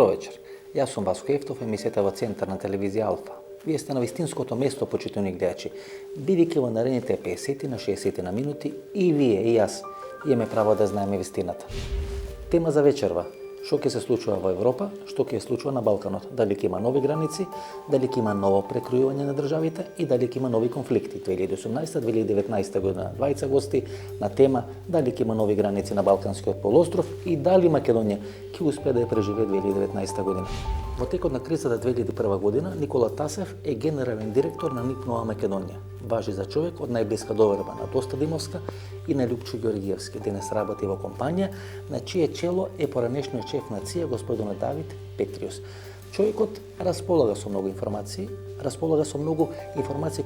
Добро вечер. Јас сум Васко Ефтов, емисијата во Центарна телевизија Алфа. Вие сте на вистинското место, почитувани гледачи. Бидејќи во наредните 50 на 60 на минути и вие и јас имаме право да знаеме вистината. Тема за вечерва: што ќе се случува во Европа, што ќе се случува на Балканот, дали ќе има нови граници, дали ќе има ново прекројување на државите и дали ќе има нови конфликти. 2018-2019 година двајца гости на тема дали ќе има нови граници на Балканскиот полуостров и дали Македонија ќе успее да ја преживее 2019 година. Во текот на кризата 2001 година Никола Тасев е генерален директор на НИП Нова Македонија. Важи за човек од најблиска доверба на Доста Димовска и на Љупчо Ѓоргиевски. Денес работи во компанија на чие чело е поранешниот шеф на ЦИА господин Давид Петриус. Човекот располага со многу информации,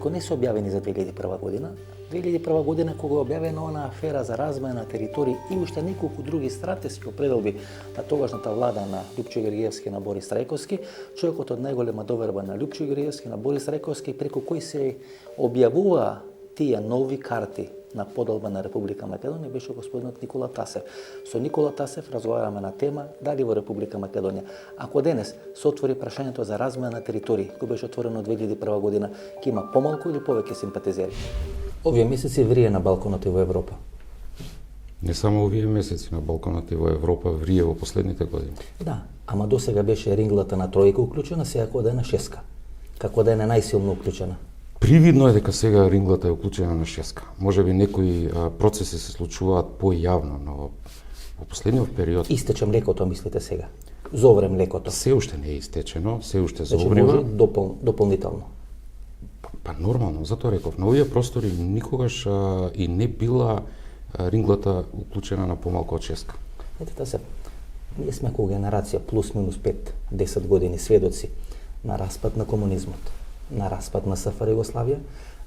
кои не се објавени за 2001 година. 2001 година кога е објавена она афера за размена на територии и уште неколку други стратешки определби на тогашната влада на Љупчо Ѓоргиевски и на Борис Трајковски, човекот од најголема доверба на Љупчо Ѓоргиевски, на Борис Трајковски, преку кој се објавува тие нови карти на подолба на Република Македонија, беше господинот Никола Тасев. Со Никола Тасев разговараме на тема дали во Република Македонија, ако денес се отвори прашањето за размена на територии, кој беше отворено 2001 година, ќе има помалку или повеќе симпатизери? Овие месеци врие на Балканот и во Европа. Не само овие месеци на Балканот и во Европа врие во последните години. Да, ама досега беше ринглата на тројка уклучена, сега како да е на шеска. Како да е најсилно уклучена. Привидно е дека сега ринглата е уклучена на шеска. Можеби некои процеси се случуваат појавно, но во последниот период Истече млекото, мислите сега? Зовре млекото. Се уште не е истечено, се уште Значи зоврива. може дополнително. Па нормално, затоа реков, на овие простори никогаш и не била ринглата уклучена на помалку од шеска. Ете се, ние сме како генерација плюс минус 5-10 години сведоци на распад на комунизмот, на распад на СФР Југославија,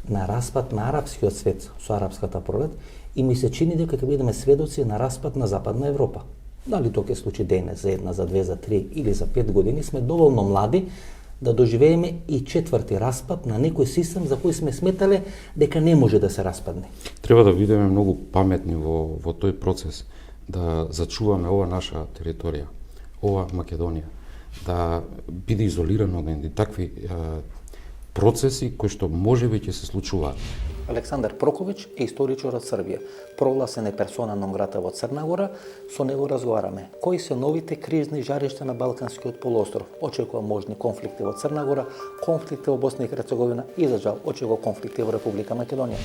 на распад на арапскиот свет со арапската пролет и ми се чини дека ќе бидеме сведоци на распад на Западна Европа. Дали тоа ќе случи денес, за една, за две, за три или за 5 години, сме доволно млади да доживееме и четврти распад на некој систем за кој сме сметале дека не може да се распадне. Треба да бидеме многу паметни во тој процес, да зачуваме ова наша територија, ова Македонија, да биде изолирано од едни такви процеси кои што можеби ќе се случуваат. Александар Прокович е историчар од Србија. Прогласен е персона нон грата во Црна Гора. Со него разговараме. Кои се новите кризни жаришта на Балканскиот полуостров? Очекува можни конфликти во Црна Гора, конфликти во Босна и Херцеговина и, за жал, очекува конфликти во Република Македонија.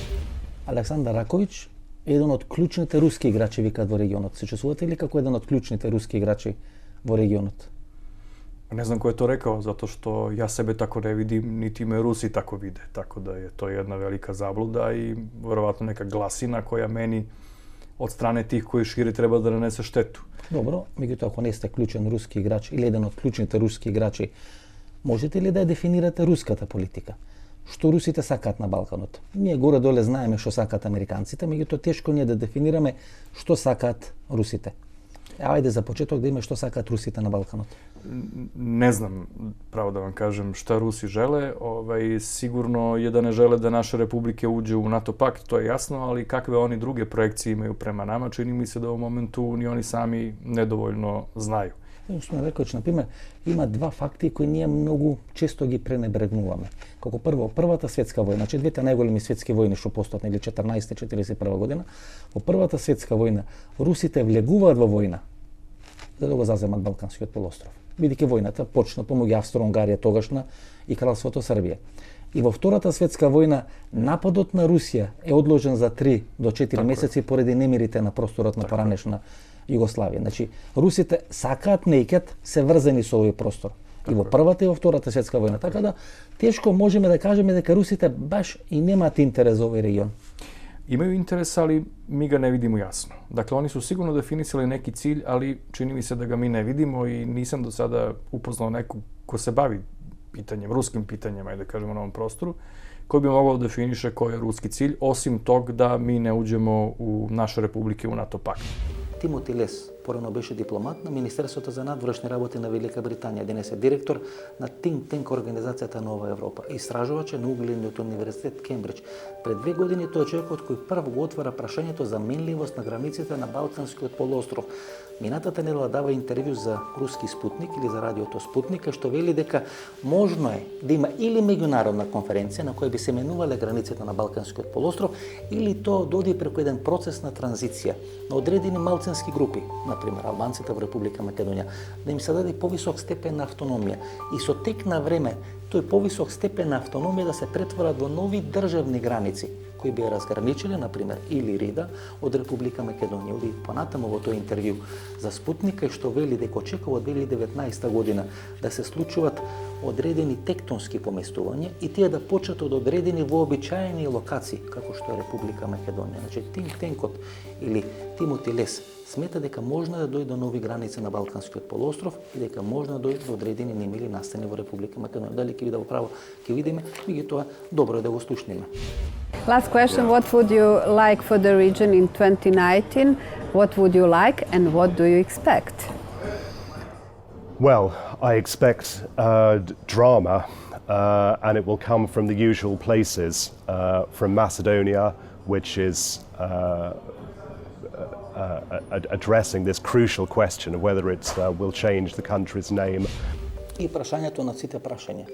Александар Ракович е еден од клучните руски играчи, викаат, во регионот. Се чувствувате ли како еден од клучните руски играчи во регионот? Не знам кој е то рекao, затоа што јас себе тако не видим, нити ме руси тако виде. Така да е тоа една велика заблуда и веројатно нека гласина која мени од стране тих кои шири треба да нанесе штету. Добро, меѓутоа ако не сте клучен руски играч или еден од клучните руски играчи, можете ли да ја дефинирате руската политика? Што русите сакаат на Балканот? Ние горе-доле знаеме што сакаат американците, меѓутоа тешко ни е да дефинираме што сакаат русите. Ајде за почеток да име што сакаат русите на Балканот. Не знам, право да вам кажем, шта руси желе. Сигурно е да не желе да наша република уđe у НАТО пакт, тоа е јасно, али какве они друге проекции имају према нама, чини ми се да во моменту ни они сами недоволно знају. Господин Ракович, например, има два факти кои ние многу често ги пренебрегнуваме. Како прво, Првата светска војна, значи двете најголеми светски војни што постојат, нели 14-41 година, во Првата светска војна русите влегуваат во војна за да го заземат Балканскиот полуостров. Бидејќи војната почна помеѓу Австро-Унгарија тогашна и Кралството Србија. И во Втората светска војна нападот на Русија е одложен за 3 до 4 месеци поради немирите на просторот на поранешна Југославија. Значи, русите сакаат, неќат, се врзани со овој простор. И во Првата и во Втората светска војна. Така да, тешко можеме да кажеме дека русите баш и немаат интерес за овој регион. Имају интерес, али ми ga ne vidimo јасно. Dakle, oni su sigurno definisali neki cilj, ali čini mi se da ga mi ne vidimo i nisam do sada upoznao nekog ko se bavi pitanjem, ruskim pitanjima, da kažemo na ovom prostoru, koji bi mogao da definiše koji je ruski cilj, osim tog da mi ne uđemo u naše republike u NATO pakt. Тимоти Лес Порано беше дипломат на Министерството за надворешни работи на Велика Британија. Денес е директор на Think Tank организацијата Нова Европа. Истражувач е на угледниот универзитет Кембридж. Пред 2 години тој е човекот кој прв го отвора прашањето за менливост на границите на Балканскиот полуостров. Минатата недела дава интервју за руски Спутник или за радиото Спутник, што вели дека можно е да има или меѓународна конференција на која би се менувале границите на Балканскиот полуостров, или тоа доди преку еден процес на транзиција на одредени малцински групи, например албанците во Република Македонија, да им се даде повисок степен на автономија и со тек на време тој повисок степен на автономија да се претворат во нови државни граници кои би ја разграничиле, например, Илирида од Република Македонија. Оди понатаму во тој интервју за Спутник што вели дека очекува 2019 година да се случуваат одредени тектонски поместувања и тие да почнат од одредени вообичаени локации, како што е Република Македонија. Значи, Think Tank-от или Тимоти Лес смета дека можно да дојде до нови граници на Балканскиот полуостров и дека можно да дојде до одредени немили настани во Република Македонија. Дали ќе биде во право, ќе видиме, меѓутоа добро е да го слушнеме. Last question, what would you like for the region in 2019? What would you like and what do you expect? Well, I expect drama and it will come from the usual places, from Macedonia, which is addressing this crucial question of whether it will change the country's name. И прашањето на сите прашања.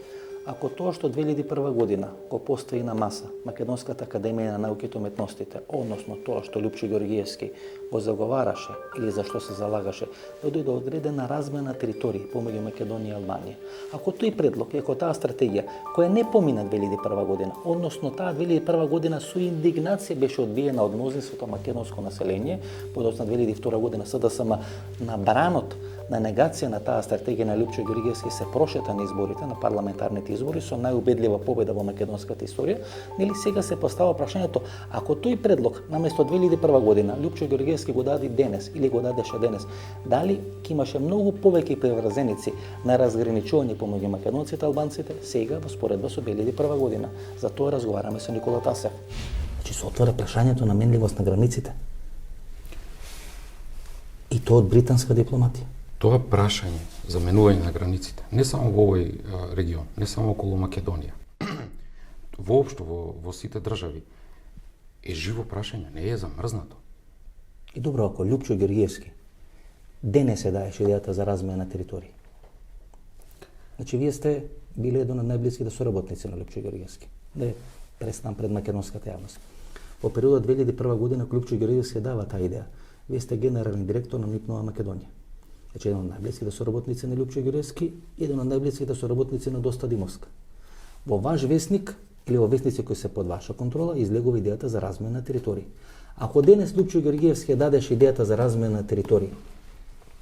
Ако тоа што 2001 година го постави на маса Македонската академија на науките и уметностите, односно тоа што Лјупчо Ѓорѓиевски го заговараше или за што се залагаше, да дојде до одредена размена територии помеѓу Македонија и Албанија. Ако тој предлог и ако таа стратегија, која не помина 2001 година, односно таа 2001 година со индигнација беше одбиена од мнозинството македонско население, подоцна 2002 година СДСМ на бранот на негација на таа стратегија на Лјупчо Ѓорѓиевски се прошета на изборите, на парламентарните избори со најубедлива победа во македонската историја, нели сега се поставува прашањето, ако тој предлог наместо 2001 година Лјупчо Ѓорѓиевски го даде денес или го дадеше денес, дали ќе имаше многу повеќе приврзеници на разграничување помеѓу македонците и албанците сега во споредба со 2001 година. За тоа разговараме со Никола Тасев. Значи се отвара прашањето на менливост на границите. И тоа од британска дипломатија. Тоа прашање за менување на границите, не само во овој регион, не само околу Македонија, воопшто во сите држави, е живо прашање, не е замрзнато. И добро, ако Лјупчо Ѓорѓиевски денес се даеше идејата за размена на територии. Значи, вие сте били еден од најблиските соработници на Лјупчо Ѓорѓиевски. Да е представам пред македонската јавност. Во периодот 2001 година, Лјупчо Ѓорѓиевски дава таа идеја. Вие сте генерални директор на НИП Нова Македонија. Значи, еден од најблиските соработници на Лјупчо Ѓорѓиевски, еден од најблиските соработници на Доста Димовска. Во ваш весник или во весници кои се под ваша контрола излегува идејата за размена на територии. Ако денес Лјупчо Ѓорѓиевски дадеше идејата за размена на територии,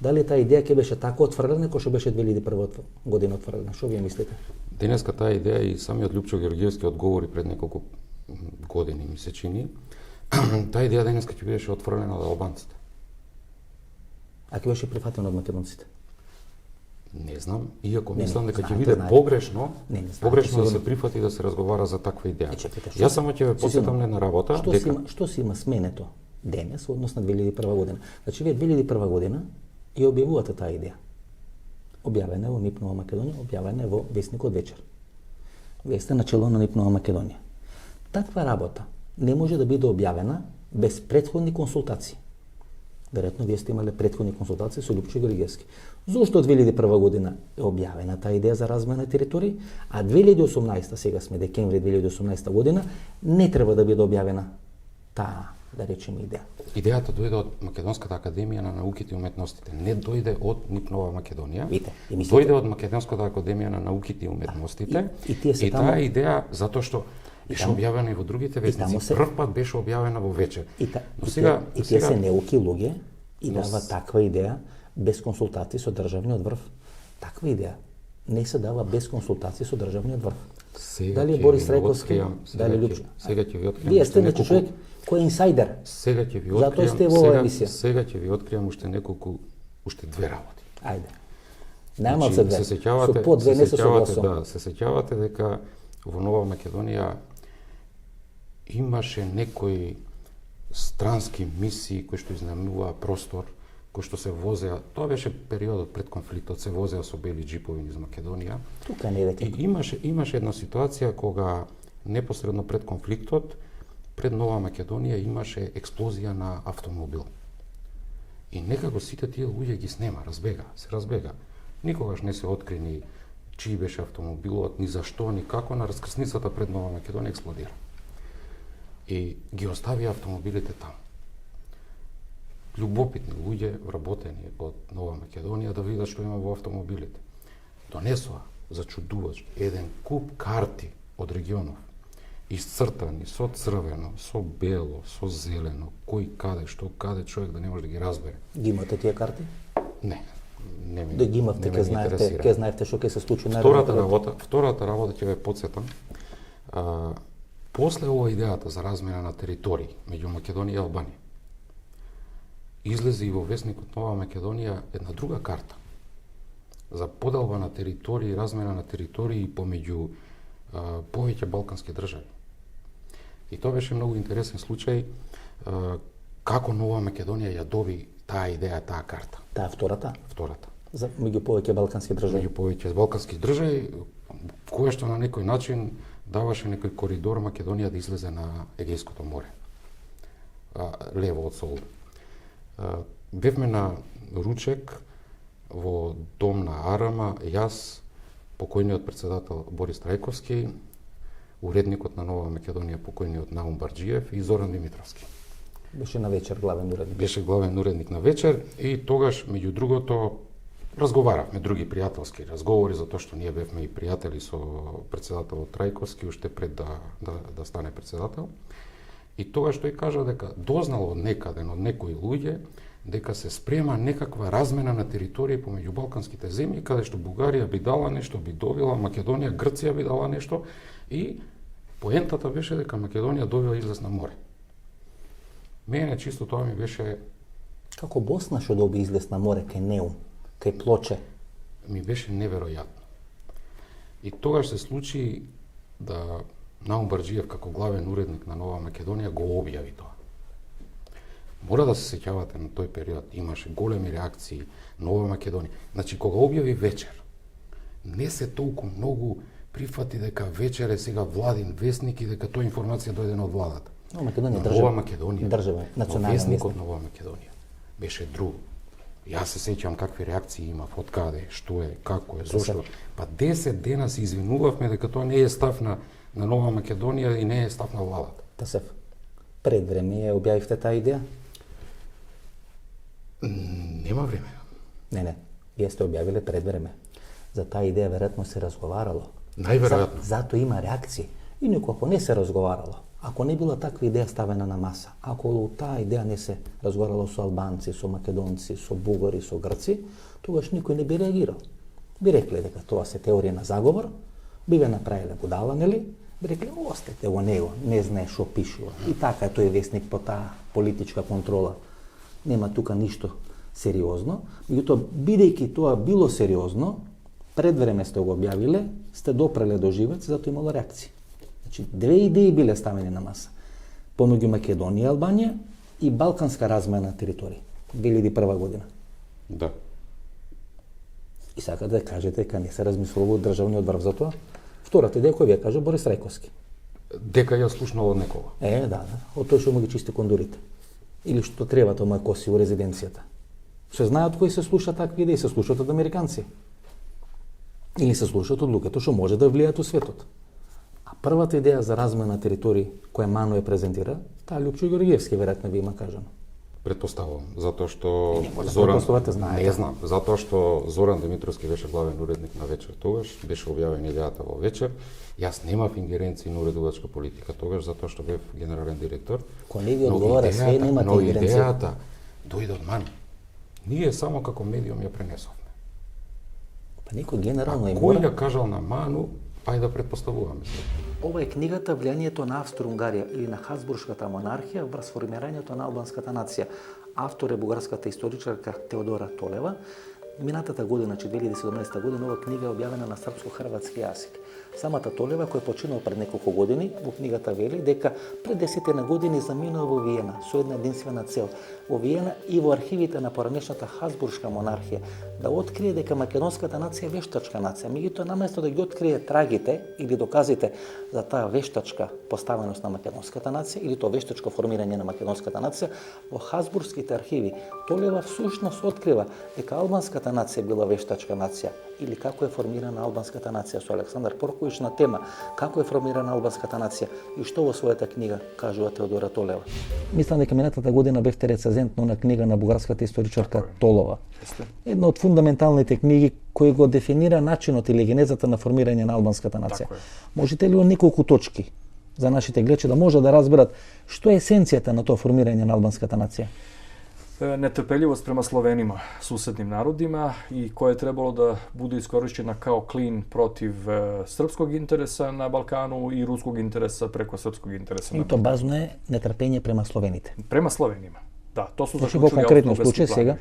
дали таа идеја ќе беше така отфрлена како што беше 2001 година отфрлена? Што вие мислите? Денеска таа идеја и самиот Лјупчо Ѓорѓиевски одговори пред неколку години, ми се чини. Таа идеја денеска ќе беше отфрлена од албанците. А ќе беше прифатена од македонците? Не знам, иако мислам дека ќе биде погрешно, погрешно да се прифати и да се разговара за таква идеја. Јас само ќе ве потсетам на една работа. Што се има сменето денес во однос на 2001 година? Значи, вие 2001 година ја објавувате таа идеја. Објавена е во НИП Нова Македонија, објавена е во Весникот вечер. Вие сте начело на НИП Нова Македонија. Таква работа не може да биде објавена без претходни консултации. Веројатно вие сте имале претходни консултации со Лјупчо Ѓорѓиевски. Зошто 2001 година е објавена таа идеја за размена на територии, а 2018, сега сме декември 2018 година, не треба да биде објавена таа, да речеме, идеја? Идејата дојде од Македонската академија на науките и уметностите, не дојде од НИП Нова Македонија. Дојде од Македонската академија на науките и уметностите. И таа идеја затоа што беше објавена и во другите вестници. Прв пат беше објавена во вечер. Но сега тие се неуки луѓе и дава таква идеја без консултации со државниот врв. Таква идеја не се дава без консултации со државниот врв. Дали Борис Рајковски, дали Лјупчо? Сега ќе ви откриам. Вие сте некој човек кој е инсайдер. Сега ќе ви откриам. Затоа сте во оваа емисија. Сега ќе ви откриам уште две работи. Ајде. Нема се две. Со по две не се согласувам. Да, се сеќавате дека во Нова Македонија имаше некои странски мисии кои што изнемнуваа простор кои што се возеа, тоа беше периодот пред конфликтот, се возеа со бели џипови низ Македонија. Тука не веќе. И имаше една ситуација кога непосредно пред конфликтот, пред Нова Македонија имаше експлозија на автомобил. И некако сите тие луѓе ги снема, се разбега. Никогаш не се откри ни чиј беше автомобилот, ни зашто, ни како на раскрсницата пред Нова Македонија експлодира. И ги оставија автомобилите таму. Љубопитни луѓе, вработени од Нова Македонија, да видат што има во автомобилите. Донесоа, зачудувач, еден куп карти од регионов, исцртани со црвено, со бело, со зелено, кој каде, што каде, човек да не може да ги разбере. Ги имате тие карти? Не ми, Да ги имавте, не ме интересира. ке знаевте што ќе се случи на Втората работа ќе ве потсетам. После ова идејата за размена на територии меѓу Македонија и Албанија, излезе и во весникот Нова Македонија една друга карта за поделба на територии, размена на територии помеѓу повеќе балкански држави. И тоа беше многу интересен случај како Нова Македонија ја доби таа идеја, таа карта. Таа втората? Втората. За меѓу повеќе балкански држави. Меѓу повеќе балкански држави, која што на некој начин даваше некој коридор Македонија да излезе на Егејското море. Лево од Солун. Бевме на ручек во дом на Арама, јас, покојниот председател Борис Трајковски, уредникот на Нова Македонија, покојниот Наум Барџиев и Зоран Димитровски. Беше на вечер главен уредник. Беше главен уредник на вечер и тогаш, меѓу другото, разговаравме други пријателски разговори, затоа што ние бевме и пријатели со председателот Трајковски уште пред да стане председател. И тогаш тој кажа дека дознал од некаде, од некои луѓе, дека се спрема некаква размена на територии помеѓу балканските земји, каде што Бугарија би дала нешто, би добила, Македонија, Грција би дала нешто, и поентата беше дека Македонија добила излез на море. Мене чисто тоа ми беше... Како Босна што доби излез на море кај Неум, кај Плоче? Ми беше неверојатно. И тогаш се случи да Наум Барџиев како главен уредник на Нова Македонија го објави тоа. Мора да се сеќавате на тој период, имаше големи реакции, Нова Македонија. Значи, кога објави вечер, не се толку многу прифати дека вечер е сега владин вестник и дека тоа информација дојде од владата. Нова Македонија Нова Македонија, држава, национален вестникот вестник. Нова Македонија беше друг. Јас се сеќавам какви реакции има, од каде, што е, како е, зошто. Па 10 дена се извинувавме дека тоа не е став на Нова Македонија и не е став на владата. Тасев, пред време ја објавивте таа идеја? Нема време. Не, вие сте објавиле пред време. За таа идеја веројатно се разговарало. Најверојатно. Зато има реакции. Инаку ако не се разговарало, ако не била таква идеја ставена на маса, ако таа идеја не се разговарало со албанци, со македонци, со бугари, со грци, тогаш никој не би реагирал. Би рекле дека тоа се теорија на заговор, би ве направиле будала, нели? Би рекле, остете во него, не знае што пишува. И така е тој вестник по таа политичка контрола. Нема тука ништо сериозно. Меѓутоа, бидејќи тоа било сериозно, пред време сте го објавиле, сте допреле до живец, зато имало реакции. Значи, две идеи биле ставени на маса. Помеѓу Македонија и Албанија и балканска размена на територии. 2001 година. Да. И сакате да кажете дека не се размислува од државниот врв за тоа? Втората идеја која ви ја кажа Борис Трајковски. Дека ја слушнал од некого. Да. Од тој што му ги чисти кондурите. Или што треба тоа му е коси во резиденцијата. Се знаат кои се слуша такви идеи, се слушаат од американци. Или се слушаат од луѓето што може да влијаат у светот. А првата идеја за размена на територии која Мано ја презентира, таа Лјупчо Ѓорѓиевски веројатно ви има кажано. Предпоставувам, затоа што не знам, затоа што Зоран Димитровски беше главен уредник на вечер тогаш, беше објавена идејата во вечер. Јас немав ингеренции на уредувачка политика тогаш, затоа што бев генерален директор. Кој не ви одговара, све немате ингеренција. Но идејата дојде од Мано. Ние само како медиум ја пренесовме. Па некој генерално и кој ја кажал на Ману, ајде да предпоставуваме. Ова е книгата Влијанието на Австро-Унгарија или на Хабсбуршката монархија врз формирањето на албанската нација. Автор е бугарската историчарка Теодора Толева. Минатата година, 2017 година, ова книга е објавена на српско-хрватски јазик. Самата Толева, кој починал пред неколку години, во книгата вели дека пред 10 години заминува во Виена со една единствена цел. Во Виена и во архивите на поранешната Хасбуршка монархија да открие дека македонската нација е вештачка нација. Меѓутоа, наместо да ги открие трагите или доказите за таа вештачка поставеност на македонската нација или тоа вештачко формирање на македонската нација, во Хасбуршките архиви Толева всушност открива дека албанската нација била вештачка нација или како е формирана албанската нација со Александар Поркович на тема како е формирана албанската нација и што во својата книга кажува Теодора Толева. Мислам дека минатата година бевте рецензент на книга на бугарската историчарка Толова. Една од фундаменталните книги кој го дефинира начинот или генезата на формирање на албанската нација. Можете ли во неколку точки за нашите гледачи да може да разберат што е есенцијата на тоа формирање на албанската нација? Нетрпељивост према Словенима, суседним народима и која е требало да биде искористена као клин против српског интереса на Балкану и руског интереса преко српског интереса на Балкану. И тоа базно е нетрпење према словените. Према Словенима. Да, тоа су заклучили во конкретно случај сега,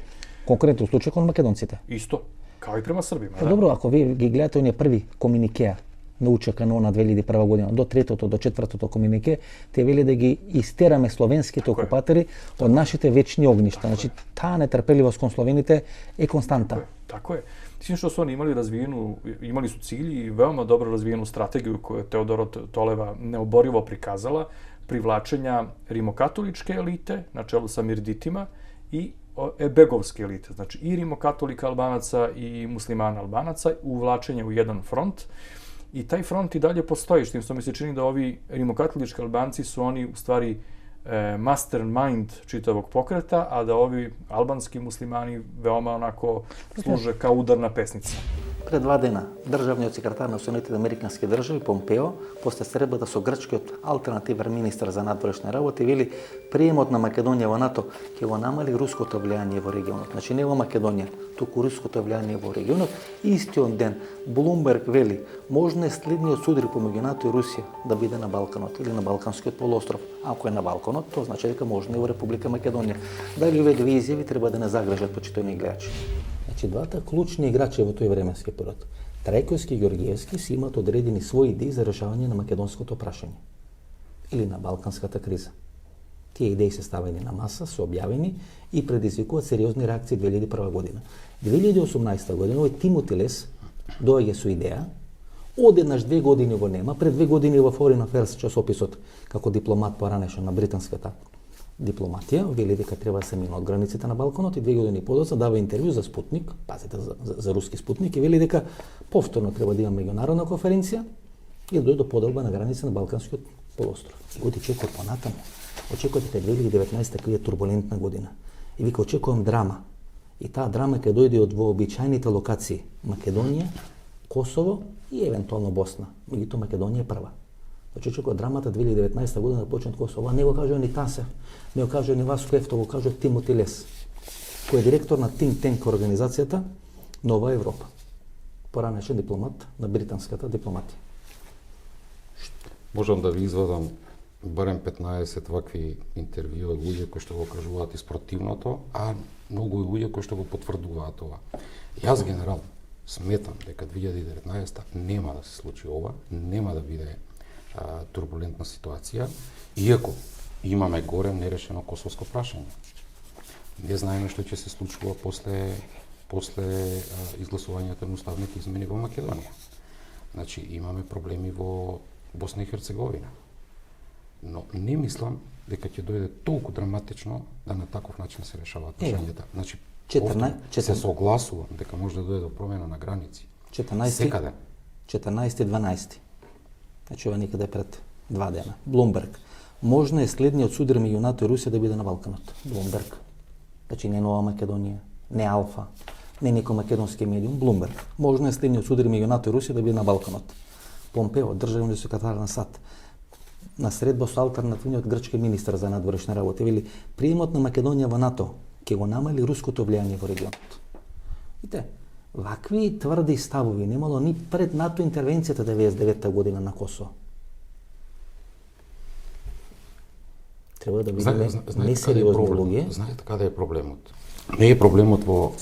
конкретно случај кон македонците. Исто, као и према Србима. Да? Добро, ако ви ги гледате оние први комуникеа на УЧК на 2001 година, до третото, до четвртото комунике, те вели да ги истераме словенските окупатори од нашите вечни огништа. Значи, таа нетрпеливост кон словените е константа. Така е. Сим што се они имали су цили и веома добро развиену стратегiju која Теодора Толева необориво приказала, привлачења римокатоличке елите, на челу са мирдитима, и беговски елите, значи и римокатолика албанаца и муслимана албанаца, увлачење у еден фронт. И тај фронт и далje постои, што ми се чини да ови римокатолички албанци су они у ствари mastermind čitavog pokreta, a da ovi albanski muslimani veoma onako služe kao udarna pesnica. Пред 2 дена, државниот секретар на Соединетите американски држави Помпео, после сребата со грчкиот алтернативен министар за надворешни работи, вели приемот на Македонија во НАТО ќе го намали руското влијание во регионот. Значи не во Македонија, туку руското влијание во регионот. Истиот ден Блумберг вели можно е следниот судар помеѓу НАТО и Русија да биде на Балканот или на Балканскиот полуостров. Ако е на Балканот, тоа значи дека можно и во Република Македонија. Дали овие две изјави треба да не загрежат почитувани гледачи? Значи, двата клучни играчи во тој временски период, Трајковски и Георгиевски, си имаат одредени своји идеи за решавање на македонското прашање или на балканската криза. Тие идеи се ставени на маса, се објавени и предизвикуваат сериозни реакции 2001 година. 2018 година овој Тимоти Лес доаѓа со идеја, одеднаш 2 години го нема, пред 2 години во Foreign Affairs часописот како дипломат поранешен на британската дипломатија, вели дека треба да се мина од границите на Балканот и 2 години подоцна дава интервју за Спутник, пазете за руски Спутник, и вели дека повторно треба да има меѓународна конференција и да дојде до поделба на граница на Балканскиот полуостров. И го очекуваат понатаму. Очекувате 2019 која е турбулентна година. И вика очекувам драма. И таа драма ќе дојде од вообичаените локации Македонија, Косово и евентуално Босна. Меѓутоа Македонија е прва. Значи очекува драмата 2019 година да почне од Косово. Не го кажува ни Тасев, не го кажува ни Васко Ефто, го кажува Тимоти Лес, кој е директор на Think Tank организацијата Нова Европа. Поранешен дипломат на британската дипломатија. Можам да ви извадам барем 15 вакви интервју од луѓе кои што го кажуваат испротивното, а многу луѓе кои што го потврдуваат ова. Јас генерал сметам дека 2019 нема да се случи ова, нема да биде турбулентна ситуација, иако имаме горе нерешено косовско прашање. Не знаеме што ќе се случува после изгласувањето на уставните измени во Македонија. Значи имаме проблеми во Босна и Херцеговина. Но не мислам дека ќе дојде толку драматично да на таков начин се решаваат прашањата. Значи се согласувам дека може да дојде до промена на граници. 14 12. Значи ова некаде пред 2 дена. Блумберг. Можно е следниот судар меѓу НАТО и Русија да биде на Балканот. Блумберг. Значи не Нова Македонија, не Алфа, не некој македонски медиум, Блумберг. Можно е следниот судар меѓу НАТО и Русија да биде на Балканот. Помпео, државниот секретар на САД, на средба со алтернативниот грчки министар за надворешни работи, вели приемот на Македонија во НАТО ќе го намали руското влијание во регионот. Видите, вакви тврди ставови немало ни пред НАТО интервенцијата 99 година на Косово. Треба да бидеме несериозни луѓе. Знаете каде е проблемот? Не е проблемот во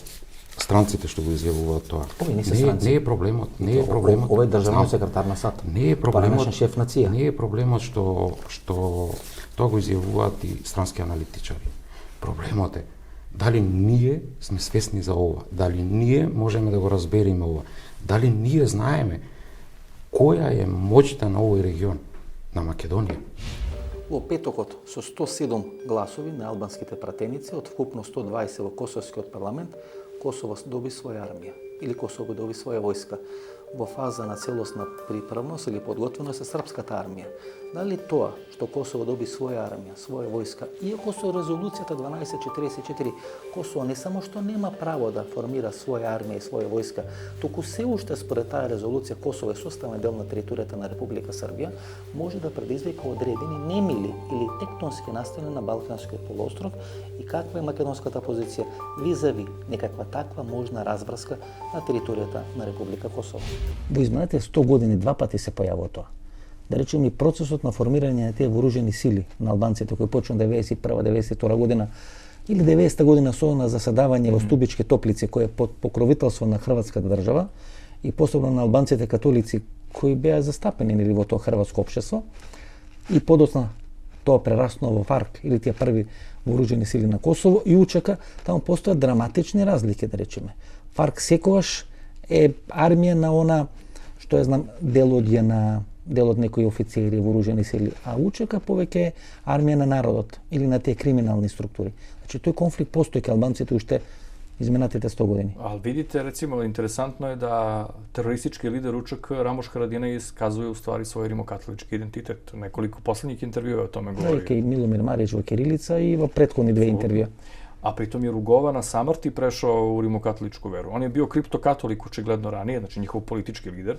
странците што го изјавуваат тоа. Овие не се странци. Не е проблемот, не е проблемот. Овој е државниот Знам. секретар на САД. Не е проблемот. Нашен шеф на ЦИА. Не е проблемот што тоа го изјавуваат и странски аналитичари. Проблемот е дали ние сме свесни за ова, дали ние можеме да го разбереме ова, дали ние знаеме која е моќта на овој регион, на Македонија. Во петокот со 107 гласови на албанските пратеници од вкупно 120 во Косовскиот парламент, Косово доби своја армија или Косово доби своја војска. Во фаза на целосна приправност или подготвеност е српската армија. Дали тоа што Косово доби своја армија, своја војска, иако со резолуцијата 1244 Косово не само што нема право да формира своја армија и своја војска, туку се уште според таа резолуција Косово е составен дел на територијата на Република Србија, може да предизвика одредени немили или тектонски настани на Балканскиот полуостров и каква е македонската позиција визави некаква таква можна разврска на територијата на Република Косово. Во изминатите 100 години два пати се појавува тоа. Да речеме и процесот на формирање на тие вооружени сили на албанците кој почна 91-92 година или 90 година со на заседавање во Стубички топлици кој е под покровителство на хрватската држава и посебно на албанците католици кои беа застапени нели во тоа хрватско општество и подоцна тоа прераснува во ФАРК или тие први вооружени сили на Косово и УЧК, таму постојат драматични разлики, да речеме. ФАРК секогаш е армија на она што ја знам дел од некои офицери вооружени сили, а УЧК повеќе е армија на народот или на тие криминални структури. Значи тој конфликт постои кај албанците уште изминатите 100 години. Ali vidite, recimo, interesantno je da teroristički lider УЧК Рамош Харадинеј iskazuje u stvari svoj rimokatolički identitet. Nekoliko poslednjih intervjua o tome govori. И Миломир Марич во кирилица и во претходни две интервјуа. A pritom je Rugova na samrti prešao u rimokatoličku veru. On je bio kriptokatolik očigledno ranije, znači njihov politički lider,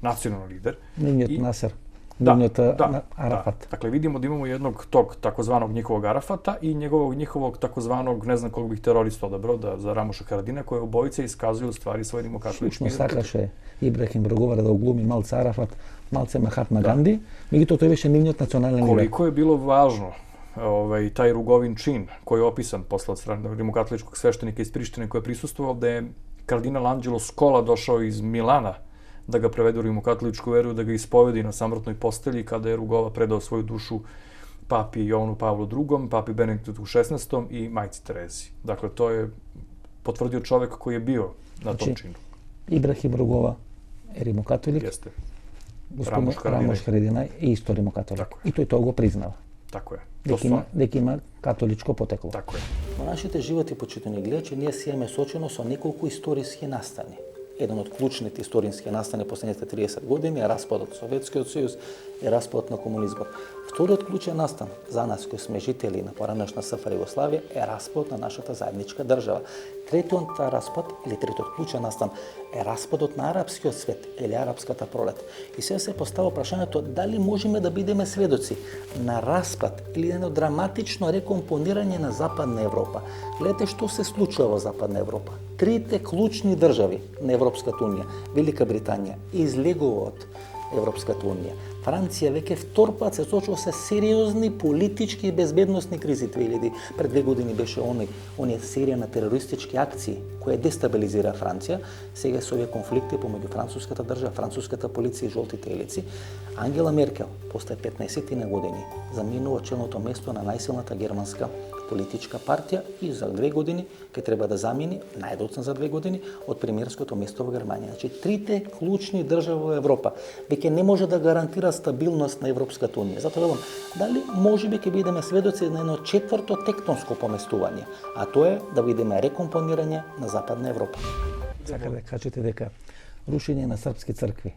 nacionalni lider. Нивниот Насер, Da, нивниот da. Арафат. Dakle, vidimo da imamo jednog tog takozvanog njihovog Arafata i njihovog takozvanog, ne znam kog bih terorista odabrao, za Ramoša Haradina, koje obojice iskazuju u stvari svoj rimokatolički Слушно сакаше Ибрахим Брговара да оглуми малце Арафат, малце Махатма Ганди, меѓутоа тој беше нивниот национален лидер. Koliko je bilo važno taj Rugovin čin koji je opisan posle od strane rimokatoličkog sveštenika iz Prištine koji je prisustvovao da je kardinal Anđelo Skola došao iz Milana da ga prevede u rimokatoličku veru, da ga ispovedi na samrtnoj postelji kada je Rugova predao svoju dušu papi Jovanu Pavlu II, papi Benediktu XVI i majci Terezi. Dakle, to je potvrdio čovek koji je bio na tom činu. Ибрахим Ругова е римокатолик, Jeste. Рамош Харадинеј е исто римокатолик. Тако е. И тој тоа го признава. Tako je. Дека има католичко потекло. Tako je. Во нашите животи, почитани гледачи, ние си имаме сочено со неколку историски настани. Еден од клучните историски настани последните 30 години е распадот на Советскиот сојуз и распадот на комунизмот. Вториот клучен настан за нас кои сме жители на поранешна СФР Југославија е распадот на нашата заедничка држава. Третиот распад или третиот клучен настан е распадот на арапскиот свет или арапската пролет. И сега се постава прашањето дали можеме да бидеме сведоци на распад или едно драматично рекомпонирање на Западна Европа. Гледате што се случува во Западна Европа. Трите клучни држави на Европската унија, Велика Британија, излегува од Европската унија. Франција веќе втор пат се сочува со сериозни политички и безбедносни кризи. Пред 2 години беше оние серија на терористички акции која дестабилизира Франција. Сега со овие конфликти помеѓу француската држава, француската полиција и жолтите елици. Ангела Меркел, после 15 на години, заминува челното место на најсилната германска политичка партија и за 2 години ќе треба да замини, најдоцна за 2 години, од премиерското место во Германија. Значи, трите клучни држави во Европа веќе не може да гарантира стабилност на Европската унија. Затоа велам, дали можеби ќе бидеме сведоци на едно четврто тектонско поместување, а тоа е да видиме рекомпонирање на Западна Европа. Сака да кажете дека рушење на српски цркви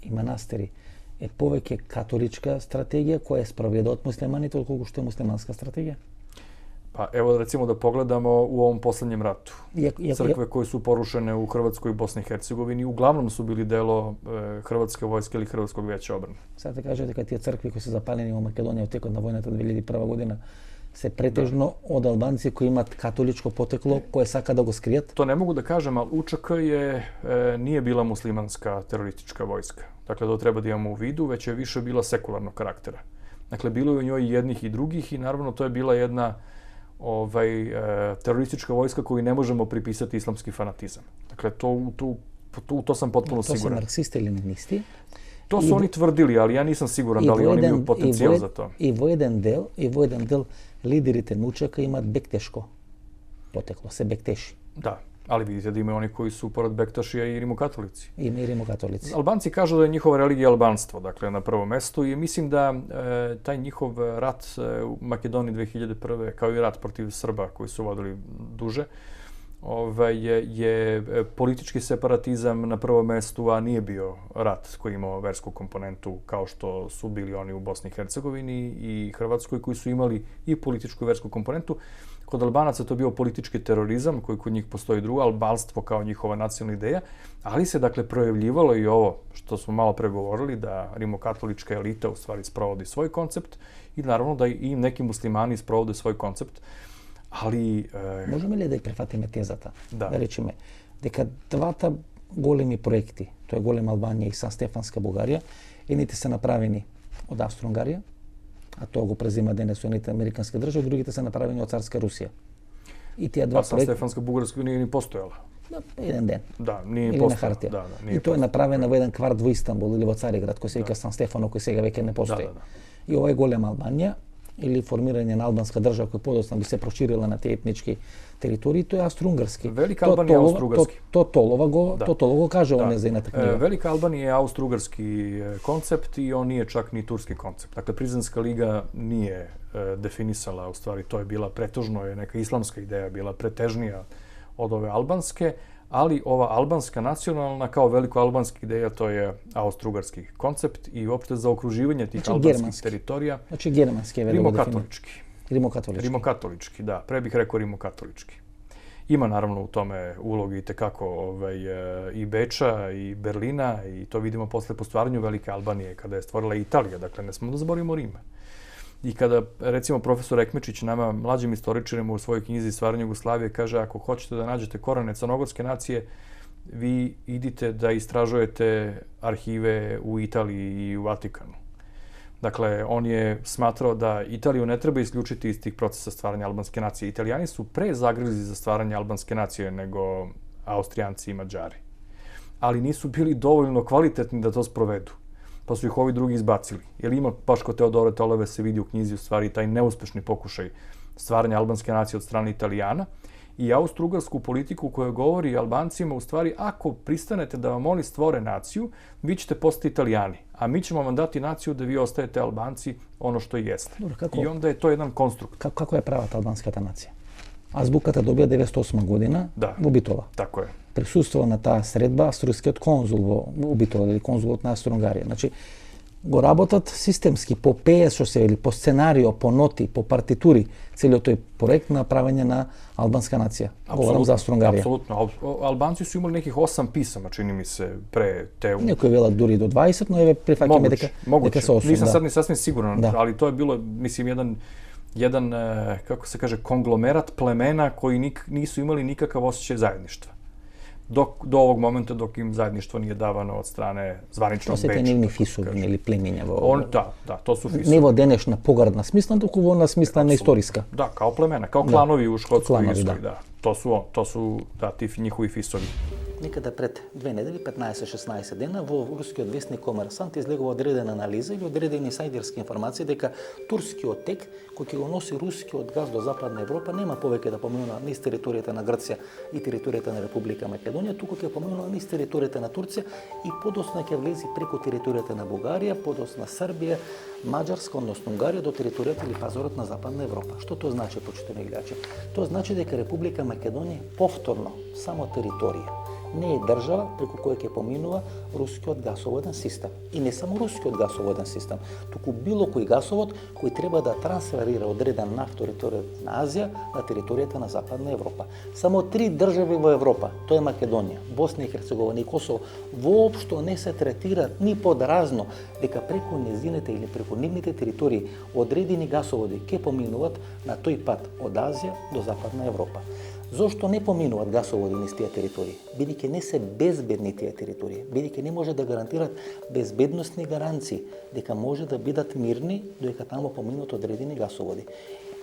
и манастири е повеќе католичка стратегија која е спроведа од муслиманите отколку што е муслиманска стратегија? Pa evo recimo da pogledamo u ovom poslednjem ratu. Crkve koje su porušene u Hrvatskoj i Bosni i Hercegovini uglavnom su bili delo Hrvatske vojske ili Hrvatskog veća obrane. Sada kažete дека тие цркви кои се запалени во Македонија во текот на војната 2001 година се претежно од албанци кои имат католичко потекло koje сака да го скријат? To ne mogu da kažem, ali УЧК nije bila muslimanska teroristička vojska. Dakle, to treba da imamo u vidu, već je više bila sekularnog karaktera. Dakle, bilo je u njoj jednih i drugih i naravno to je bila jedna teroristička vojska koju ne možemo pripisati islamski fanatizam. Dakle, to sam potpuno To su siguran. marksisti ili leninisti. To su oni tvrdili, ali ja nisam siguran da li oni imaju potencijal za to. I vo jedan del lideri Temučaka imaju bekteško poteklo, se bekteši. Da, ali vidite da imaju oni koji su pored bektašija i rimokatolici. Ima i rimokatolici. Albanci kažu da je njihova religija albanstvo, dakle, na prvom mestu, i mislim da taj njihov rat u Makedoniji 2001. kao i rat protiv Srba koji su vodili duže, je politički separatizam na prvom mestu, a nije bio rat koji imao versku komponentu kao što su bili oni u Bosni i Hercegovini i Hrvatskoj koji su imali i političku i versku komponentu. Kod Albanaca to bio politički terorizam koji kod njih postoji drugo, albanstvo kao njihova nacionalna ideja, ali se dakle projavljivalo i ovo što smo malo pregovorili, da rimokatolička elita u stvari sprovodi svoj koncept i naravno da i neki muslimani sprovode svoj koncept. Ali... Можеме ли да префатиме тезата? Да. Да речеме, дека двата големи проекти, тоа е Голема Албанија и Сан Стефанска Бугарија, едните се направени од Австро-Унгарија, а тоа го презема денес Соединените американски држави, другите се направени од Царска Русија. И тие два Сан Стефанска Бугарска nije ni postojala. Да, еден ден. Да, nije Или postojala. на хартија. Да, и тоа е направено во еден кварт во Истанбул или во Цариград, кој се вика Сан Стефано, кој сега веќе не постои. И ова е Голема Албанија, или формирање на албанска држава која подоцна би се проширила на тие етнички територии, тоа е австро-унгарски. Велика Албанија е австро-угарски. Тотолова го каже во незината книга. Велика Albanija je austro-ugarski koncept i on nije čak ni turski koncept. Dakle, Prizrenska liga nije definisala, u stvari to je bila pretežno, je neka islamska ideja bila pretežnija od ove albanske, ali ova albanska nacionalna kao veliko albanska ideja to je austro-ugarski koncept i uopšte zaokruživanje tih albanskih teritorija. Znači germanski je Rimokatolički. Rimokatolički. Rimokatolički, da. Pre bih rekao rimokatolički. Ima naravno u tome ulogi itekako i Beča i Berlina i to vidimo posle po stvaranju Velike Albanije kada je stvorila Italija. Dakle, ne smemo da zaboravimo Rima. I kada, recimo, profesor Ekmečić nama, mlađim istoričarima u svojoj knjizi Stvaranje Jugoslavije, kaže ako hoćete da nađete korene crnogorske nacije, vi idite da istražujete arhive u Italiji i u Vatikanu. Dakle, on je smatrao da Italiju ne treba isključiti iz tih procesa stvaranja albanske nacije. Italijani su pre zagrizli za stvaranje albanske nacije nego Austrijanci i Mađari. Ali nisu bili dovoljno kvalitetni da to sprovedu. Pa su ih ovi drugi izbacili. Jer ima, baš kod Teodore Toleve se vidi u knjizi u stvari taj neuspešni pokušaj stvaranja albanske nacije od strane Italijana i austro-ugarsku politiku koja govori Albancima u stvari ako pristanete da vam oni stvore naciju, vi ćete postati Italijani, a mi ćemo vam dati naciju da vi ostajete Albanci ono što i jeste. I onda je to jedan konstrukt. Како е правата албанската нација? Азбуката добија 98 година во Битола. Tako je. Присуствува на таа средба австријскиот конзул во Битола или конзулот на Австро-Унгарија. Значи, го работат системски по ПСО или по сценарио, по ноти, по партитури, целиот тој проект на правење на албанска нација. Говорам за Австро-Унгарија. Апсолутно. Албанци su imali nekih 8 pisama, čini mi se, pre te... Некои велат дури до 20, но еве прифаќаме дека се 8. Nisam sad ni sasvim siguran, ali to je bilo, mislim, jedan, kako se kaže, konglomerat plemena koji nisu imali nikakav osjećaj zajedništva. Do ovog momenta dok im zajedništvo nije davano od strane zvaničnog Beča. To se te nivni fisovini ili pleminja. Da, to su fisovi. Не во денешна поградна смисла, туку во на смисла на историска. Da, kao plemena, kao klanovi u Škotskoj Irskoj, da. To su ti njihovi fisovi. Некада пред 2 недели, 15-16 дена, во рускиот вестник Комерсант излегува одредена анализа или одредени инсайдерски информации дека турскиот тек кој ќе го носи рускиот газ до Западна Европа нема повеќе да поминува низ територијата на Грција и територијата на Република Македонија, туку ќе поминува низ територијата на Турција и подоцна ќе влези преку територијата на Бугарија, подоцна Србија, Маđarска, односно Унгарија до територијата или пазарот на Западна Европа. Што тоа значи, почитувани гледачи? Тоа значи дека Република Македонија повторно само територија, не е држава преку која ќе поминува рускиот гасоводен систем. И не само рускиот гасоводен систем, туку било кој гасовод кој треба да трансферира одреден нафт територијата на Азија на територијата на Западна Европа. Само 3 држави во Европа, тоа е Македонија, Босна и Херцеговина и Косово, воопшто не се третираат ни подразно дека преку незините или преку нивните територии одредени гасоводи ќе поминуваат на тој пат од Азија до Западна Европа. Зошто не поминуваат гасоводи низ тие територии? Бидејќи не се безбедни тие територии, бидејќи не може да гарантираат безбедносни гаранции дека може да бидат мирни додека таму поминуваат одредени гасоводи.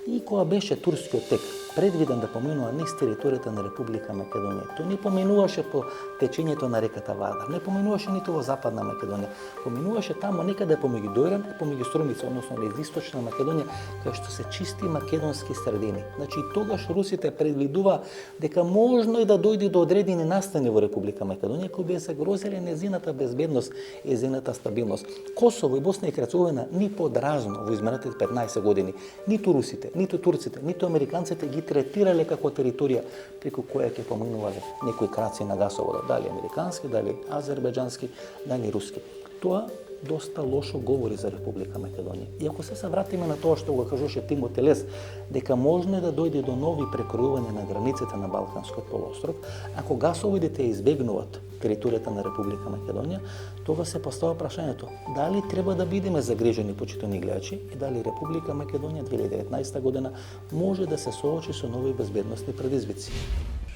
И кога беше турскиот тек предвиден да поминува низ територијата на Република Македонија, тој не поминуваше по течењето на реката Вардар, не поминуваше ниту во Западна Македонија, поминуваше тамо некаде помеѓу Дојран и помеѓу Струмица, односно низ Источна Македонија, кај што се чисти македонски средини. Значи тогаш русите предвидува дека можно и да дојде до одредени настани во Република Македонија кои би се грозеле незината безбедност и незината стабилност. Косово и Босна и Херцеговина ни подразно во изминатите 15 години ниту русите, ниту турците, ниту американците ги третирале како територија преку која ќе поминувале некои краци на гасоводот, дали американски, дали азербеџански, дали руски. Тоа доста лошо говори за Република Македонија. И ако се вратиме на тоа што го кажуваше Тимоти Лес, дека можно е да дојде до нови прекројувања на границите на Балканскиот полуостров, ако гасоводите избегнуваат територијата на Република Македонија, тога се поставува прашањето дали треба да бидеме загрижени, почитувани гледачи, и дали Република Македонија 2019 година може да се соочи со нови безбедностни предизвици.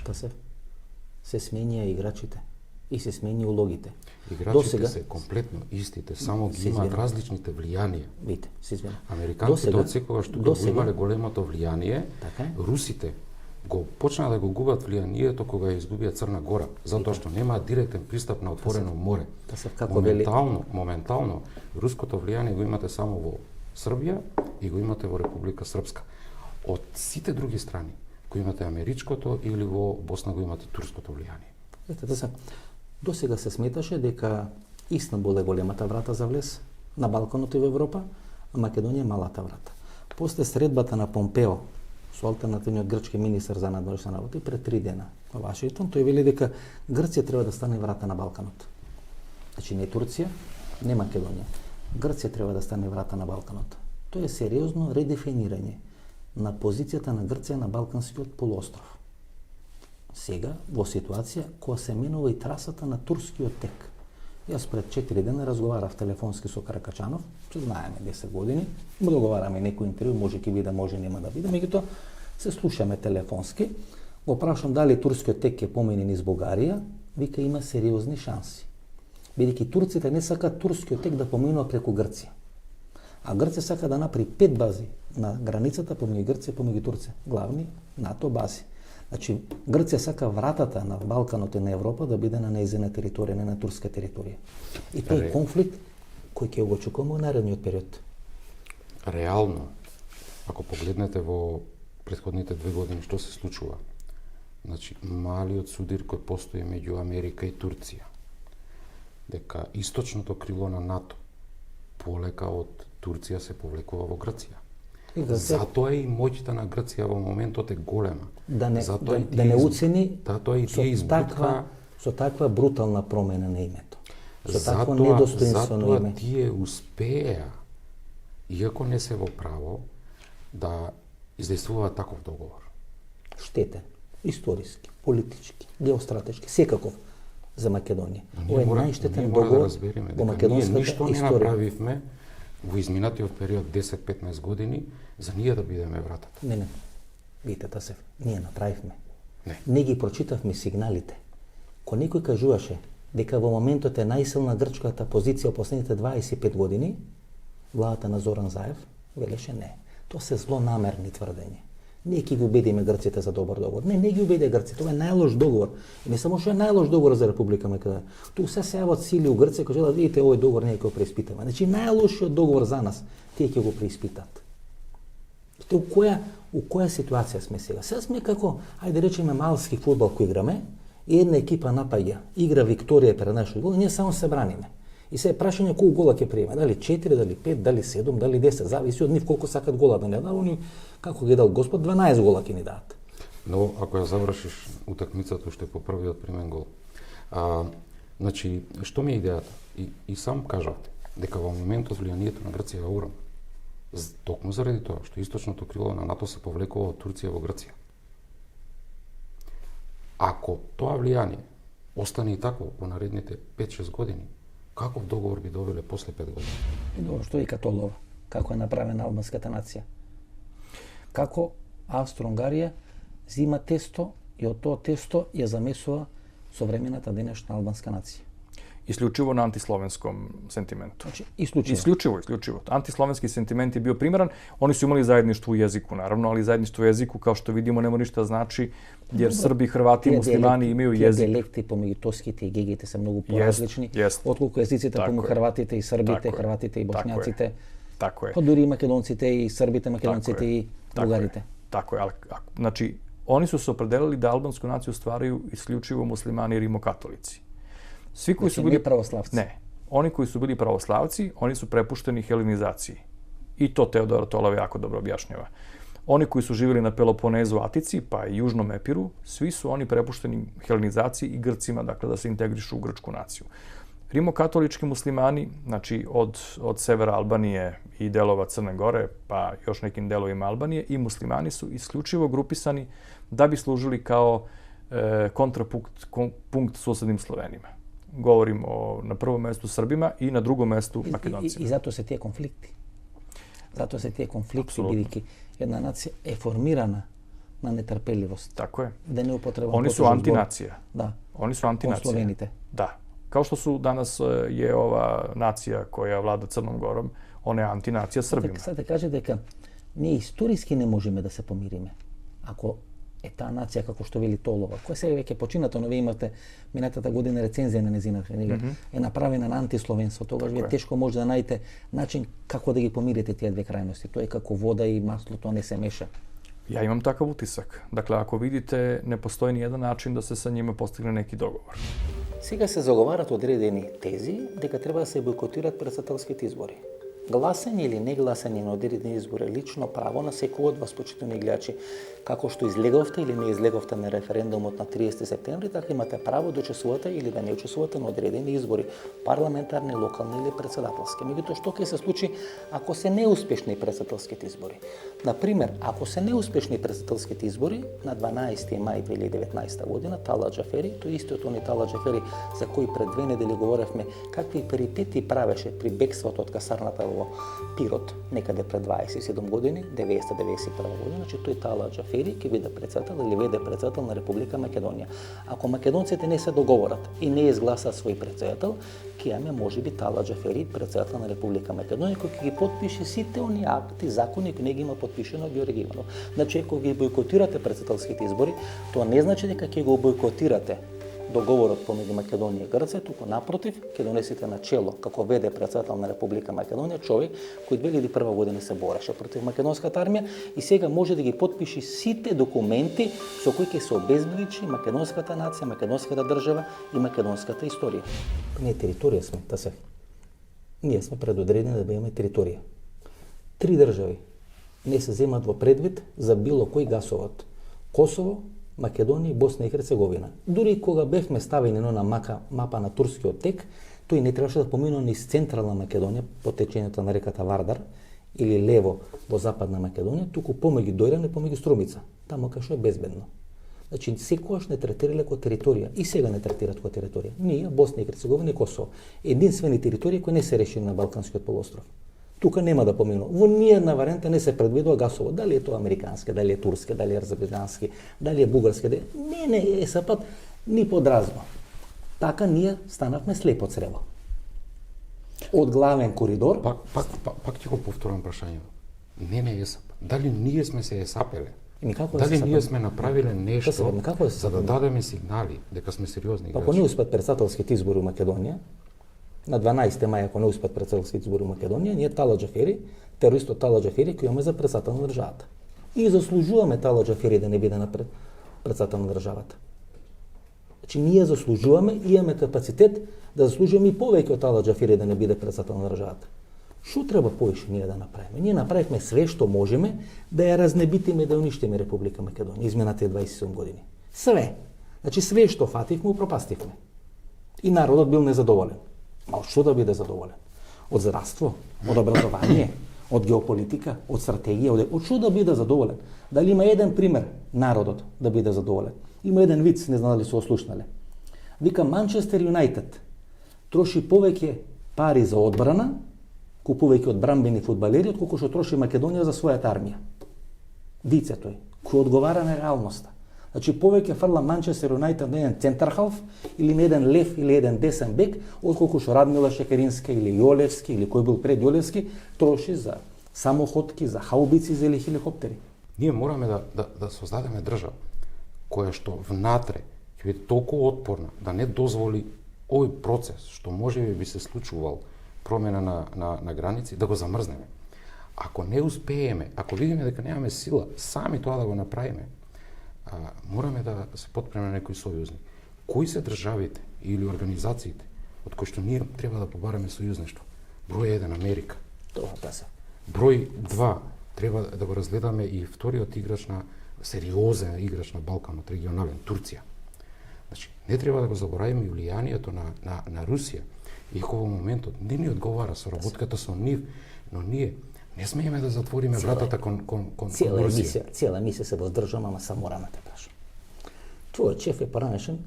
Па се сменија играчите и се смени улогите. Играчите се комплетно истите, само ги имаат различните влијанија. Видите, се извинувам. Американците од секогаш тука го имале големото влијание, русите го почнаа да го губат влијанието кога ја изгубија Црна Гора, затоа што немаат директен пристап на отворено море. Моментално руското влијание го имате само во Србија и го имате во Република Српска. Од сите други страни, кои имате америчкото или во Босна го имате турското влијание. Досега се сметаше дека Истанбул е големата врата за влез на Балканот и во Европа, а Македонија е малата врата. После средбата на Помпео со алтернативниот грчки министар за надворешни работи пред 3 дена во Вашингтон, тој вели дека Грција треба да стане врата на Балканот. Значи не Турција, не Македонија. Грција треба да стане врата на Балканот. Тоа е сериозно редефинирање на позицијата на Грција на Балканскиот полуостров. Сега, во ситуација која се менува и трасата на турскиот тек. Јас пред 4 дена разговарав телефонски со Каракачанов, че знаеме 10 години, му договараме некој интервју, може ќе биде, може нема да биде, меѓутоа се слушаме телефонски, го прашам дали турскиот тек ќе помине низ Бугарија, вика има сериозни шанси. Бидејќи турците не сакаат турскиот тек да поминува преку Грција. А Грција сака да направи 5 бази на границата помеѓу Грција и помеѓу Турција, главни НАТО бази. Значи, Грција сака вратата на Балканот и на Европа да биде на нејзина територија, не на турска територија. И тој конфликт кој ќе го очекуваме во наредниот период. Реално, ако погледнете во претходните 2 години што се случува, значи малиот судир кој постои меѓу Америка и Турција, дека источното крило на НАТО полека од Турција се повлекува во Грција. Затоа и моќта на Грција во моментот е голема. Да не уцени со таква брутална промена на името. Со такво недостоинствено име. Затоа тие успеа, иако не се во право, да издействуваат таков договор. Штетен, историски, политички, геостратешки, секаков за Македонија. Ова е најштетен договор во македонската историја. Ние ништо не направивме во изминатиот период 10-15 години за ние да бидеме вратата. Не. Видите, Тасев, ние направивме. Не ги прочитавме сигналите. Ко некој кажуваше дека во моментот е најсилна грчката позиција во последните 25 години, владата на Зоран Заев велеше не. Тоа се злонамерни тврдења. Не ќе ги убедиме грците за добар договор. Не ги убеди грците. Тоа е најлош договор. И не само што е најлош договор за Република Македонија. Ту се јават сили у Грција кои желаат видите овој договор не ќе го преиспитаме. Значи најлошиот договор за нас тие ќе го преиспитат. У која ситуација сме сега? Сега сме како, ајде речеме малски фудбал кој играме, и една екипа напаѓа, игра Викторија пред нашиот гол, ние само се браниме. И се е прашање колку гола ќе приеме, дали 4, дали 5, дали 7, дали 10, зависи од нив колку сакат гола да не дадат, они како ги дал Господ 12 гола ќе ни дадат. Но ако ја завршиш утакмицата уште по првиот примен гол. Значи, што ми е идејата? И сам кажавте дека во моментот влијанието на Грција е огромно. Токму заради тоа што источното крило на НАТО се повлекува од Турција во Грција. Ако тоа влијание остане и тако во наредните 5-6 години, каков договор би добиле после 5 години? Добро, што и Католова, како е направена албанската нација. Како Австро-Унгарија зима тесто и од тоа тесто ја замесува современата денешна албанска нација. isključivo na antislovenskom sentimentu. Znači, isključivo. Isključivo. Antislovenski sentiment je bio primaran. Oni su imali zajedništvo u jeziku, naravno, ali zajedništvo u jeziku, kao što vidimo, nema ništa znači, jer Srbi, Hrvati i muslimani imaju jezik. Дијалекти помеѓу тоските и гегите се многу поразлични, отколку езиците помеѓу хрватите и србите, хрватите и бошњаците. Tako je. Pa дури и македонците и србите, македонците и бугарите. Tako je, ali, znači, oni su se opredelili da albansku naciju stvaraju isključivo muslimani i rimokatolici. Svi koji Znači, su bili pravoslavci. Ne. Oni koji su bili pravoslavci, oni su prepušteni helenizaciji. I to Teodor Tolav jako dobro objašnjava. Oni koji su živjeli na Peloponezu, Atici, pa i Južnom Epiru, svi su oni prepušteni helenizaciji i Grcima, dakle da se integrišu u grčku naciju. Rimokatolički muslimani, znači od severa Albanije i delova Crne Gore, pa još nekim delovima Albanije, i muslimani su isključivo grupisani da bi služili kao kontrapunkt susednim Slovenima. Govorim na prvom mestu Srbima i na drugom mestu Makedoncima. I zato se tije konflikti. Zato se tije konflikti, бидејќи една нација е формирана на нетрпеливост. Tako je. Да не употребам. Oni su antinacija. Da. Oni su antinacija. Slovenite. Da. Kao što su danas je ова nacija koja vlada Crnom Gorom, ona je antinacija Srbima. Sad te kaže дека ние историски не можеме да се помириме. Ако е таа нација како што вели Толова, која сега веќе почината, но вие имате минатата година рецензија на незина книга, е направена на антисловенство. Тогаш вие тешко може да најдете начин како да ги помирите тие две крајности. Тоа е како вода и масло, тоа не се меша. Ja imam takav utisak. Dakle, ako vidite, ne postoji ni jedan način da se sa njima postigne neki dogovor. Сега се заговарат одредени тези дека треба да се бойкотират претседателските избори. Гласање или негласање на одредени избори е лично право на секој од вас, почитувани гледачи. Како што излеговте или не излеговте на референдумот на 30 септември, така имате право да учествувате или да не учествувате на одредени избори, парламентарни, локални или претседателски. Меѓутоа, што ќе се случи ако се неуспешни претседателските избори? Например, ако се неуспешни претседателските избори на 12 мај 2019 година, Тала Џафери, тој истиот они Тала Џафери за кој пред 2 недели говоревме какви перипети правеше при бегството од касарната во Пирот, некаде пред 27 години, 1991 година, значи тој Тала Џафери ќе биде председател или веде председател на Република Македонија. Ако македонците не се договорат и не изгласат свој председател, ќе имаме можеби Тала Џафери председател на Република Македонија кој ќе ги потпише сите оние акти, закони кои не ги има потпишено Георги Иванов. Значи, ако ги бойкотирате председателските избори, тоа не значи дека ќе го бойкотирате договорот помеѓу Македонија и Грција, туку напротив, ќе донесете на чело како веде председател на Република Македонија човек кој 2001 година се бореше против македонската армија и сега може да ги потпише сите документи со кои ќе се обезбедичи македонската нација, македонската држава и македонската историја. Ние територија сме, Тасев. Ние сме предодредени да имаме територија. 3 држави не се земат во предвид за било кој гасовод. Косово, Македонија и Босна и Херцеговина. Дури кога бевме ставени на мапа на турскиот тек, тој не требаше да помине низ централна Македонија, по течењето на реката Вардар, или лево во западна Македонија, туку помеѓу Дојран и помеѓу Струмица, таму кај што е безбедно. Значи, секогаш не третирале како територија и сега не третираат како територија. Ние, Босна и Херцеговина и Косово, единствени територии кои не се решени на Балканскиот полуостров. Тука нема да помину. Во ниједна варијанта не се предвидува гасовод. Дали е тоа американски, дали е турски, дали е азербејџански, дали е бугарски. Не е сапат ни подразно. Така ние станавме слепо црево. Од главен коридор... Пак ќе го повторам прашањето. Не е САП. Дали ние сме се есапеле? Дали ние сме направиле нешто за да дадеме сигнали дека сме сериозни играчи? Ако не успеат претседателските избори во Македонија, на 12 мај, ако не успеат претседателските избори во Македонија, ние Тала Џафери, терористот Тала Џафери, кој имаме за председател на државата. И заслужуваме Тала Џафери да не биде на председател на државата. Значи, ние заслужуваме и имаме капацитет да заслужуваме и повеќе од Тала Џафери да не биде председател на државата. Што треба поише ние да направиме? Ние направивме све што можеме да ја разнебитиме, да уништиме Република Македонија изминатите 27 години. Све. Значи, све што фативме, упропастивме. И народот бил незадоволен. А од што да биде задоволен? Од здравство, од образование, од геополитика, од стратегија, од што да биде задоволен? Дали има еден пример народот да биде задоволен? Има еден виц, не знам дали се ослушнале. Вика, Манчестер Юнайтед троши повеќе пари за одбрана, купувајќи одбранбени фудбалери, отколку што троши Македонија за својата армија. Вице тој, кој одговара на реалноста. Значи повеќе фрла Манчестер Юнайтед на еден центар халф или на еден лев или еден десен бек, отколку што Радмила Шекеринска или Јолевски или кој бил пред Јолевски троши за самоходки, за хаубици или хеликоптери. Ние мораме да создадеме држава која што внатре ќе биде толку отпорна да не дозволи овој процес што можеби би се случувал промена на граници да го замрзнеме. Ако не успееме, ако видиме дека немаме сила сами тоа да го направиме, мораме да се подпреме на некој сојузник. Кои се државите или организациите од кои што ние треба да побараме сојузништво? Број 1 Америка. Тоа се. Број 2 треба да го разгледаме и вториот играч на сериозен играч на Балканот, регионален, Турција. Значи, не треба да го заборавиме влијанието на Русија. Иако во моментот не ни одговара соработката со нив, но ние не смееме да затвориме вратата кон Русија. Цела емисија се воздржам, ама само морам да те прашам. Твојот шеф е поранешен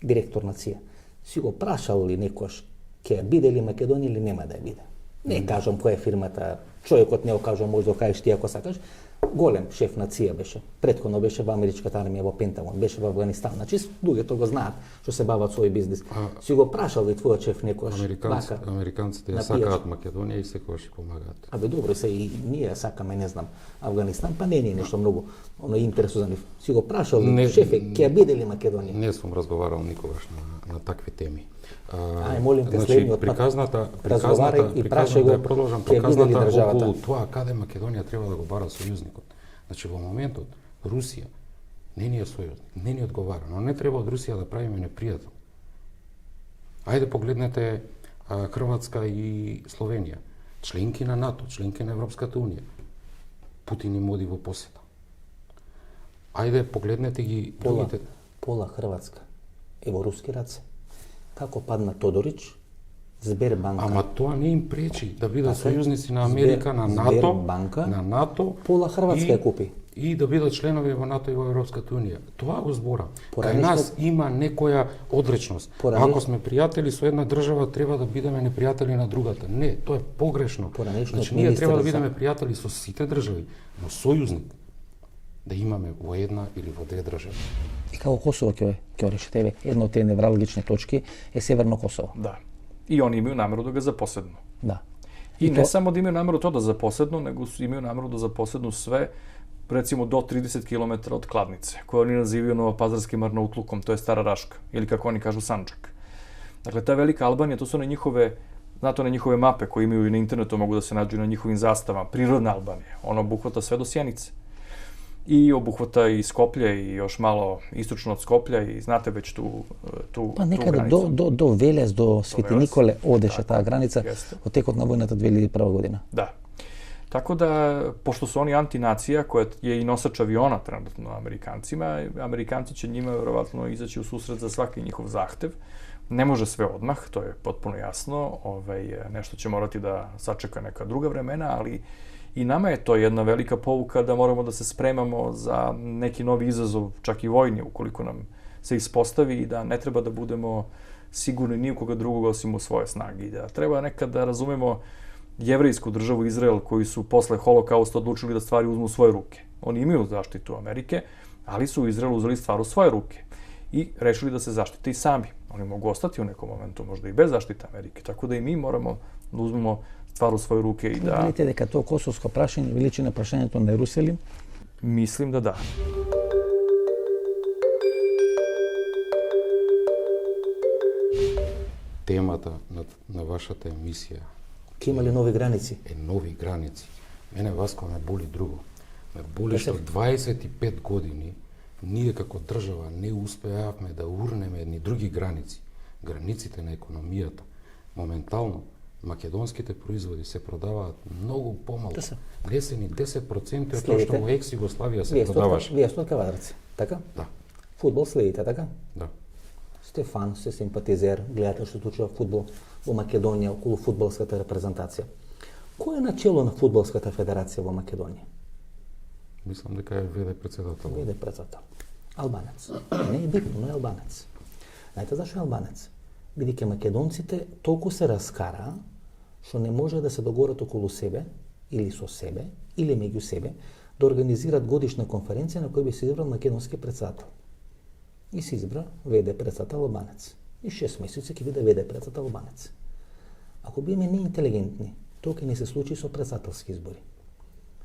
директор на ЦИА. Си го прашал ли некојаш ќе биде ли Македонија или нема да ја биде? Не кажам која е фирмата, човекот не го кажам, може да го кажеш ти ако сакаш. Голем шеф на ЦИА беше. Претходно беше во америчката армија во Пентагон, беше во Афганистан. Значи луѓето го знаат што се бават со овој бизнис. Си го прашал ли твојот шеф некојаш? Американците ја сакаат Македонија и секогаш ќе помагаат. Абе добро се и ние сакаме, не знам, Афганистан, па не е нешто многу интересно за нив. Си го прашал ли шефе ќе биде ли Македонија? Не сум разговарал никогаш на такви теми. Молим те следниот пат. Приказната е продолжам, приказната околу тоа каде Македонија треба да го бара сојузникот. Значи во моментот Русија не ни е сојузник, не ни одговара, но не треба од Русија да правиме непријател. Ајде погледнете Хрватска и Словенија, членки на НАТО, членки на Европската унија. Путин им оди во посета. Ајде погледнете ги другите. Пола Хрватска е во руски раце. Како падна Тодорич, Сбербанка. Ама тоа не им пречи да бидат сојузници на Америка, на НАТО, Пола Хрватска ја купи. И да бидат членови во НАТО и во Европската унија. Тоа го збора. Кај нас има некоја одречност. Ако сме пријатели со една држава, треба да бидеме непријатели на другата. Не, тоа е погрешно. Значи, ние треба да бидеме пријатели со сите држави, но сојузник да имаме во една или во две држави. И како Косово ќе реши тебе? Една од тие невралгични точки е Северно Косово. Да. И они имају намеру да го запоседну. Да. И не само да имају намеру тоа да запоседну, него имају намеру да запоседну све, recimo до 30 км од Кладнице, која они називају Новопазарским Арнаутлуком, тоа е Стара Рашка, или како они кажу Санджак. Dakle, та Велика Албанија, тоа се на njihove, znate one njihove mape koje imaju i na internetu, mogu da se nađu na njihovim zastavama, prirodna Albanija. Ona obuhvata sve do Sjenice. I obuhvata i Skoplje i još malo istočno od Skoplja i znate već tu pa nekada do Velес, do Sveti Nikole odеше таа граница од текот на војната 2001 година. Да. Tako da, pošto su oni antinacija, koja je i nosač aviona trenutno Amerikancima, Amerikanci će njima verovatno izaći u susret za svaki njihov zahtev. Ne može sve odmah, to je potpuno jasno. Nešto će morati da sačeka neka druga vremena, ali i nama je to jedna velika pouka da moramo da se spremamo za neki novi izazov, čak i vojni, ukoliko nam se ispostavi i da ne treba da budemo sigurni ni u koga drugog osim u svoje snage. I da treba nekad da razumemo jevrejsku državu Izrael koji su posle holokausta odlučili da stvari uzmu u svoje ruke. Oni imaju zaštitu Amerike, ali su u Izraelu uzeli stvar u svoje ruke i rešili da se zaštite i sami. Oni mogu ostati u nekom momentu, možda i bez zaštite Amerike, tako da i mi moramo da uzmemo stvar u svoje ruke i da... Vidite дека тоа косовско прашање величи на прашањето на Јерусалим? Mislim da da. Темата на вашата емисија Ке има ли нови граници? Нови граници. Мене, Васко, ме боли друго. Ме боли што 25 години ние како држава не успеавме да урнеме ни други граници. Границите на економијата. Моментално, македонските производи се продаваат многу помалку. Не се ни 10% од тоа што во екс-Југославија се продаваше. Вие сте од Кавадарци, така? Да. Фудбал следите, така? Да. Сте фан, сте симпатизер, гледате што случува фудбал во Македонија околу фудбалската репрезентација. Кој е начело на фудбалската федерација во Македонија? Мислам дека е ВД председател. ВД председател. Албанец. Не е битно, но е албанец. Знаете зашо е албанец? Бидејќи македонците толку се раскара што не може да се договорат околу себе или со себе или меѓу себе да организират годишна конференција на која би се избрал македонски председател. И се избра ВД председател албанец. И 6 месеци ќе биде ВД председател албанец. Ако биеме неинтелигентни, тоа ќе ни се случи со председателски избори.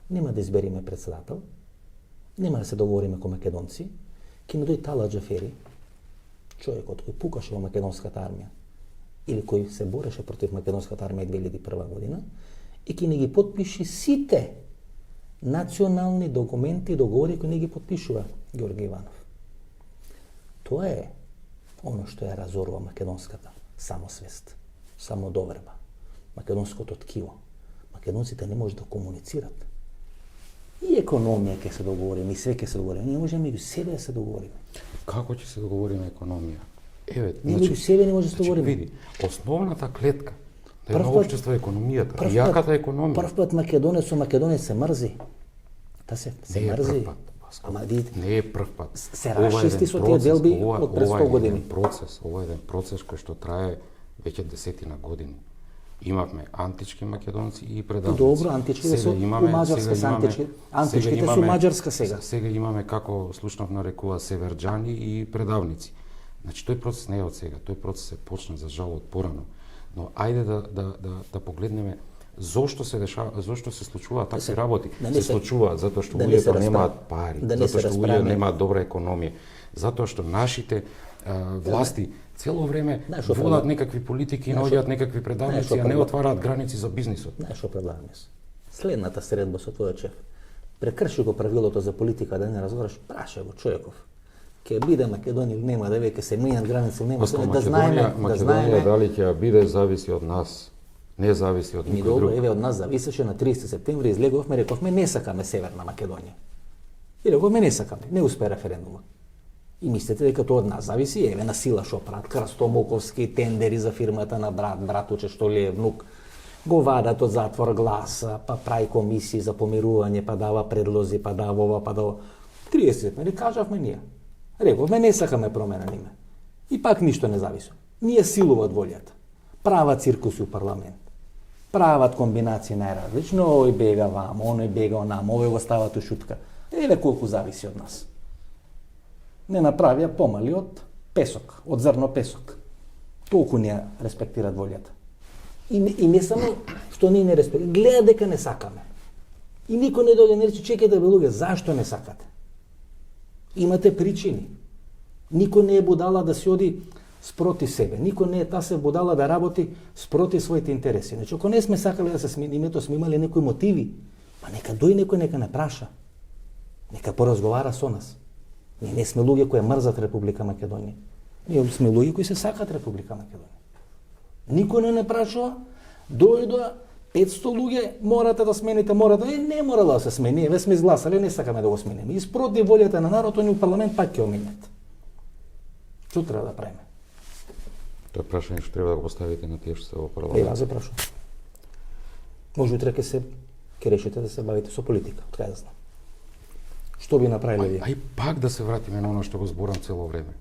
Нема да избериме председател, нема да се договориме ко македонци, ќе ни дојде Тала Џафери, човекот кој пукаше во македонската армија, или кој се бореше против македонската армија 2001 година, и ќе ни ги потпиши сите национални документи и договори кои не ги потпишува Георги Иванов. Тоа е оно што ја разорува македонската самосвест, самодоверба, македонското ткиво. Македонците не може да комуницират. И економија ќе се договориме, и све ќе се договориме. Не можеме меѓу себе да се договориме. Како ќе се договориме економија? Еве, Ние меѓу себе не може да се договориме. Види, основната клетка да Прв едно пат- општество е економијата, јаката економија. Прв пат македонец со македонец се мрзи. Та се Не е мрзи. прв пат, Васко. Ама видите, Не е прв пат. се Ова е расчисти еден со тие процес, делби од пред 100 ова е години. еден процес, ова е еден процес кој што трае веќе десетина години. Имавме антички македонци и предавници. Добро, античките се у Маđarска се антички. Античките се у Маđarска сега. Сега имаме, како слушнав нарекува, северџани и предавници. Значи, тој процес не е од сега, тој процес е почна за жал од порано. Но ајде да погледнеме зошто се дешава, зошто се случуваат такви работи. да не се се- случуваат затоа што да не се луѓето немаат распра- пари, да не се затоа што луѓето расправиме. немаат добра економија, затоа што нашите власти цело време Знаеш што водат предлагам? некакви политики и Знаеш наоѓаат што- некакви знаеш предавници, што а не предлагам? отвараат граници за бизнисот. Знаеш што предлагам јас? Следната средба со твојот шеф. Прекрши го правилото за политика да не разговараш, праша го човеков. Ке биде Македонија или нема да веќе се менјат граници, нема Паско, да знаеме, да знаеме. дали ќе ја биде зависи од нас, не зависи од Ми никој добро, друг. еве од нас зависеше на 30 септември излеговме, рековме не сакаме Северна Македонија. И рековме не сакаме, не успе референдумот. И мислите дека тоа од нас зависи, еве на сила шо прават, Крастомоковски тендери за фирмата на братуче што ли е внук, го вадат од затвор гласа, па прави комисии за помирување, па дава предлози, па дава ова, па дава 30 септември, кажавме ние. Рековме не сакаме промена ниме. И пак ништо не зависи. Ние силуваат волјата. Прават циркуси у парламент. Прават комбинации најразлични, овој бега вамо, оној бега онамо, овој го стават у шутка. Еве колку зависи од нас. Не направија помали од песок, од зрно песок. Толку не ја респектират волјата. И не само што ние не респектираме, гледа дека не сакаме. И никој не дојде не рече, чекајте бе луѓе, зашто не сакате? Имате причини. Никој не е будала да се оди спроти себе. Никој не е тасе будала да работи спроти своите интереси. Значи, ако не сме сакали да се смениме, то сме имали некои мотиви. Па нека дој некој, нека не праша. Нека поразговара со нас. Ние не сме луѓе кои мрзат Република Македонија. Ние сме луѓе кои се сакат Република Македонија. Никој не прашува, дојдоа 500 луѓе, морате да смените, не морало да се смени, еве сме изгласали, не сакаме да го смениме. И спроти волјата на народот, они у парламент пак ќе оменат. Што треба да правиме? Тоа е прашање што треба да го поставите на тие што се во Ја парламент. се прашувам. Може утре ќе решите да се бавите со политика, од кај да знам. Што би направиле вие? Ај пак да се вратиме на оно што го зборам цело време.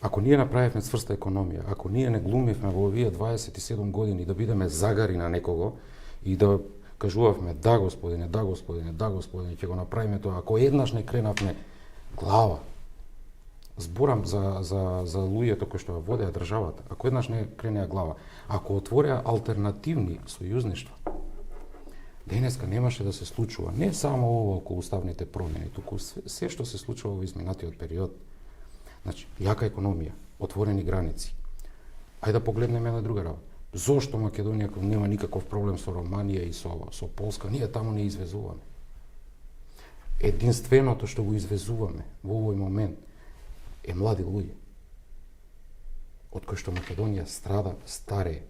Ако ние направивме цврста економија, ако ние не глумивме во овие 27 години да бидеме загари на некого и да кажувавме да господине, да господине, да господине, ќе го направиме тоа, ако еднаш не кренавме глава, зборам за луѓето кои што ја водеа државата, ако еднаш не кренеа глава, ако отвореа алтернативни сојузништва, денеска немаше да се случува не само ова околу уставните промени, туку се што се случува во изминатиот период. Значи, јака економија, отворени граници. Ајде да погледнеме на друга работа. Зошто Македонија кога нема никаков проблем со Романија и со Полска, ние таму не извезуваме. Единственото што го извезуваме во овој момент е млади луѓе. Од кои што Македонија страда старее.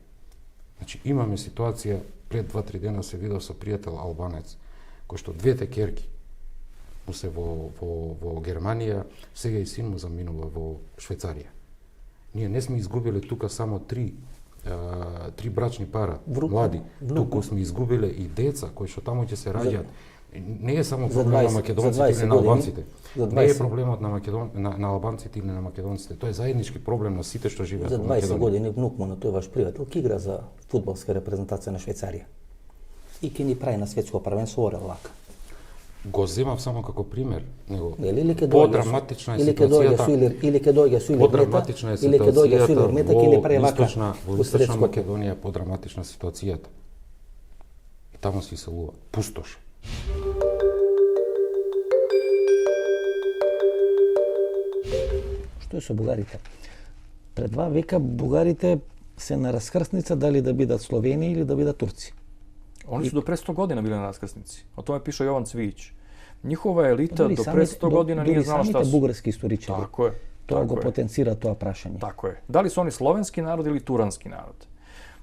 Значи, имаме ситуација, пред 2-3 дена се видов со пријател албанец, кој што двете керки му се во Германија, сега и син му заминува во Швајцарија. Ние не сме изгубиле тука само три брачни пара, млади, туку сме изгубиле и деца кои што таму ќе се раѓаат. Не е само проблем на македонците или на албанците. Не е проблемот на албанците или на македонците. Тоа е заеднички проблем на сите што живеат За во Македонија. 20 години внук му на тој ваш пријател ќе игра за фудбалска репрезентација на Швајцарија. И ќе ни прави на светско првенство орел лака. го земав само како пример, него Или ке подраматична е ситуацијата. Или ке дојде су Подраматична е или ке дојде су ситуацијата мета или прави вака. во Источна Македонија е подраматична ситуацијата. И таму се иселува пустош. Што е со бугарите? Пред 2 века бугарите се на раскрсница дали да бидат Словени или да бидат Турци. Oni su do pre 100 godina bili na raskrsnici. O tome piše Jovan Cvijić. Njihova elita do pre 100 godina nije znala šta su. Самите бугарски историчари. Tako je. Тоа го tako je. потенцира тоа прашање. Tako je. Da li su oni slovenski narod ili turanski narod?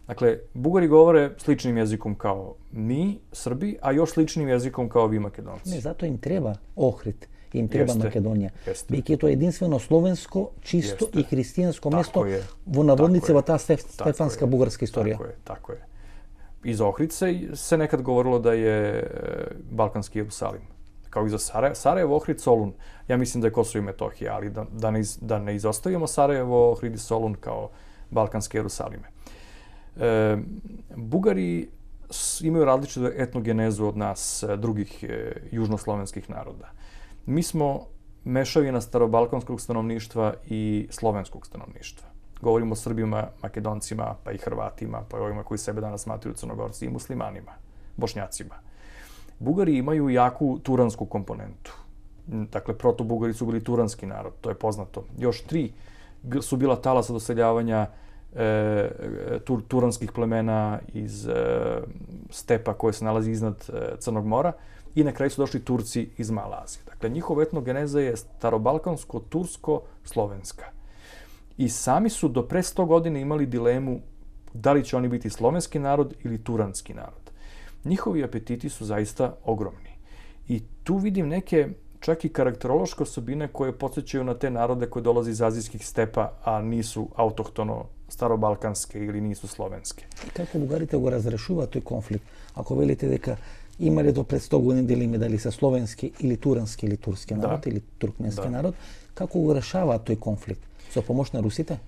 Dakle, Bugari govore sličnim jezikom kao mi, Srbi, a još sličnim jezikom kao vi, Makedonci. Не, затоа им треба Охрид, им треба Јесте, Македонија. јесте. Бидејќи е тоа единствено словенско, чисто Јесте. и христијанско Тако место е. во наводници Тако е. во таа стефанска бугарска историја. Tako je. Iz Ohridce se nekad govorilo da je balkanski Jerusalim. Kao i za Sarajevo, Ohrid, Solun. Ja mislim da je Kosovo i Metohija, ali da ne izostavimo Sarajevo, Ohrid i Solun kao balkanske Jerusalime. Bugari imaju različitu etnogenezu od nas, drugih južnoslovenskih naroda. Mi smo mešavina starobalkanskog stanovništva i slovenskog stanovništva. Govorimo o Srbima, Makedoncima, pa i Hrvatima, pa i ovima koji sebe danas smatraju Crnogorci i muslimanima, Bošnjacima. Bugari imaju jaku turansku komponentu. Dakle, proto-Bugari su bili turanski narod, to je poznato. Još 3 su bila talasa doseljavanja turanskih plemena iz stepa koje se nalazi iznad Crnog mora i na kraju su došli Turci iz Male Azije. Dakle, njihova etnogeneza je starobalkansko-tursko-slovenska. I sami su do pre 100 godina imali dilemu da li će oni biti slovenski narod ili turanski narod. Njihovi apetiti su zaista ogromni. I tu vidim neke čak i karakterološke osobine koje podsjećaju na te narode koje dolaze iz azijskih stepa, a nisu autohtono starobalkanske ili nisu slovenske. И како бугарите го разрешуваат тој конфликт? Ако велите дека имале до пред 100 години делиме дали се словенски или турански или турски народ или туркменски народ, како го решаваат тој конфликт? Со помош на русите?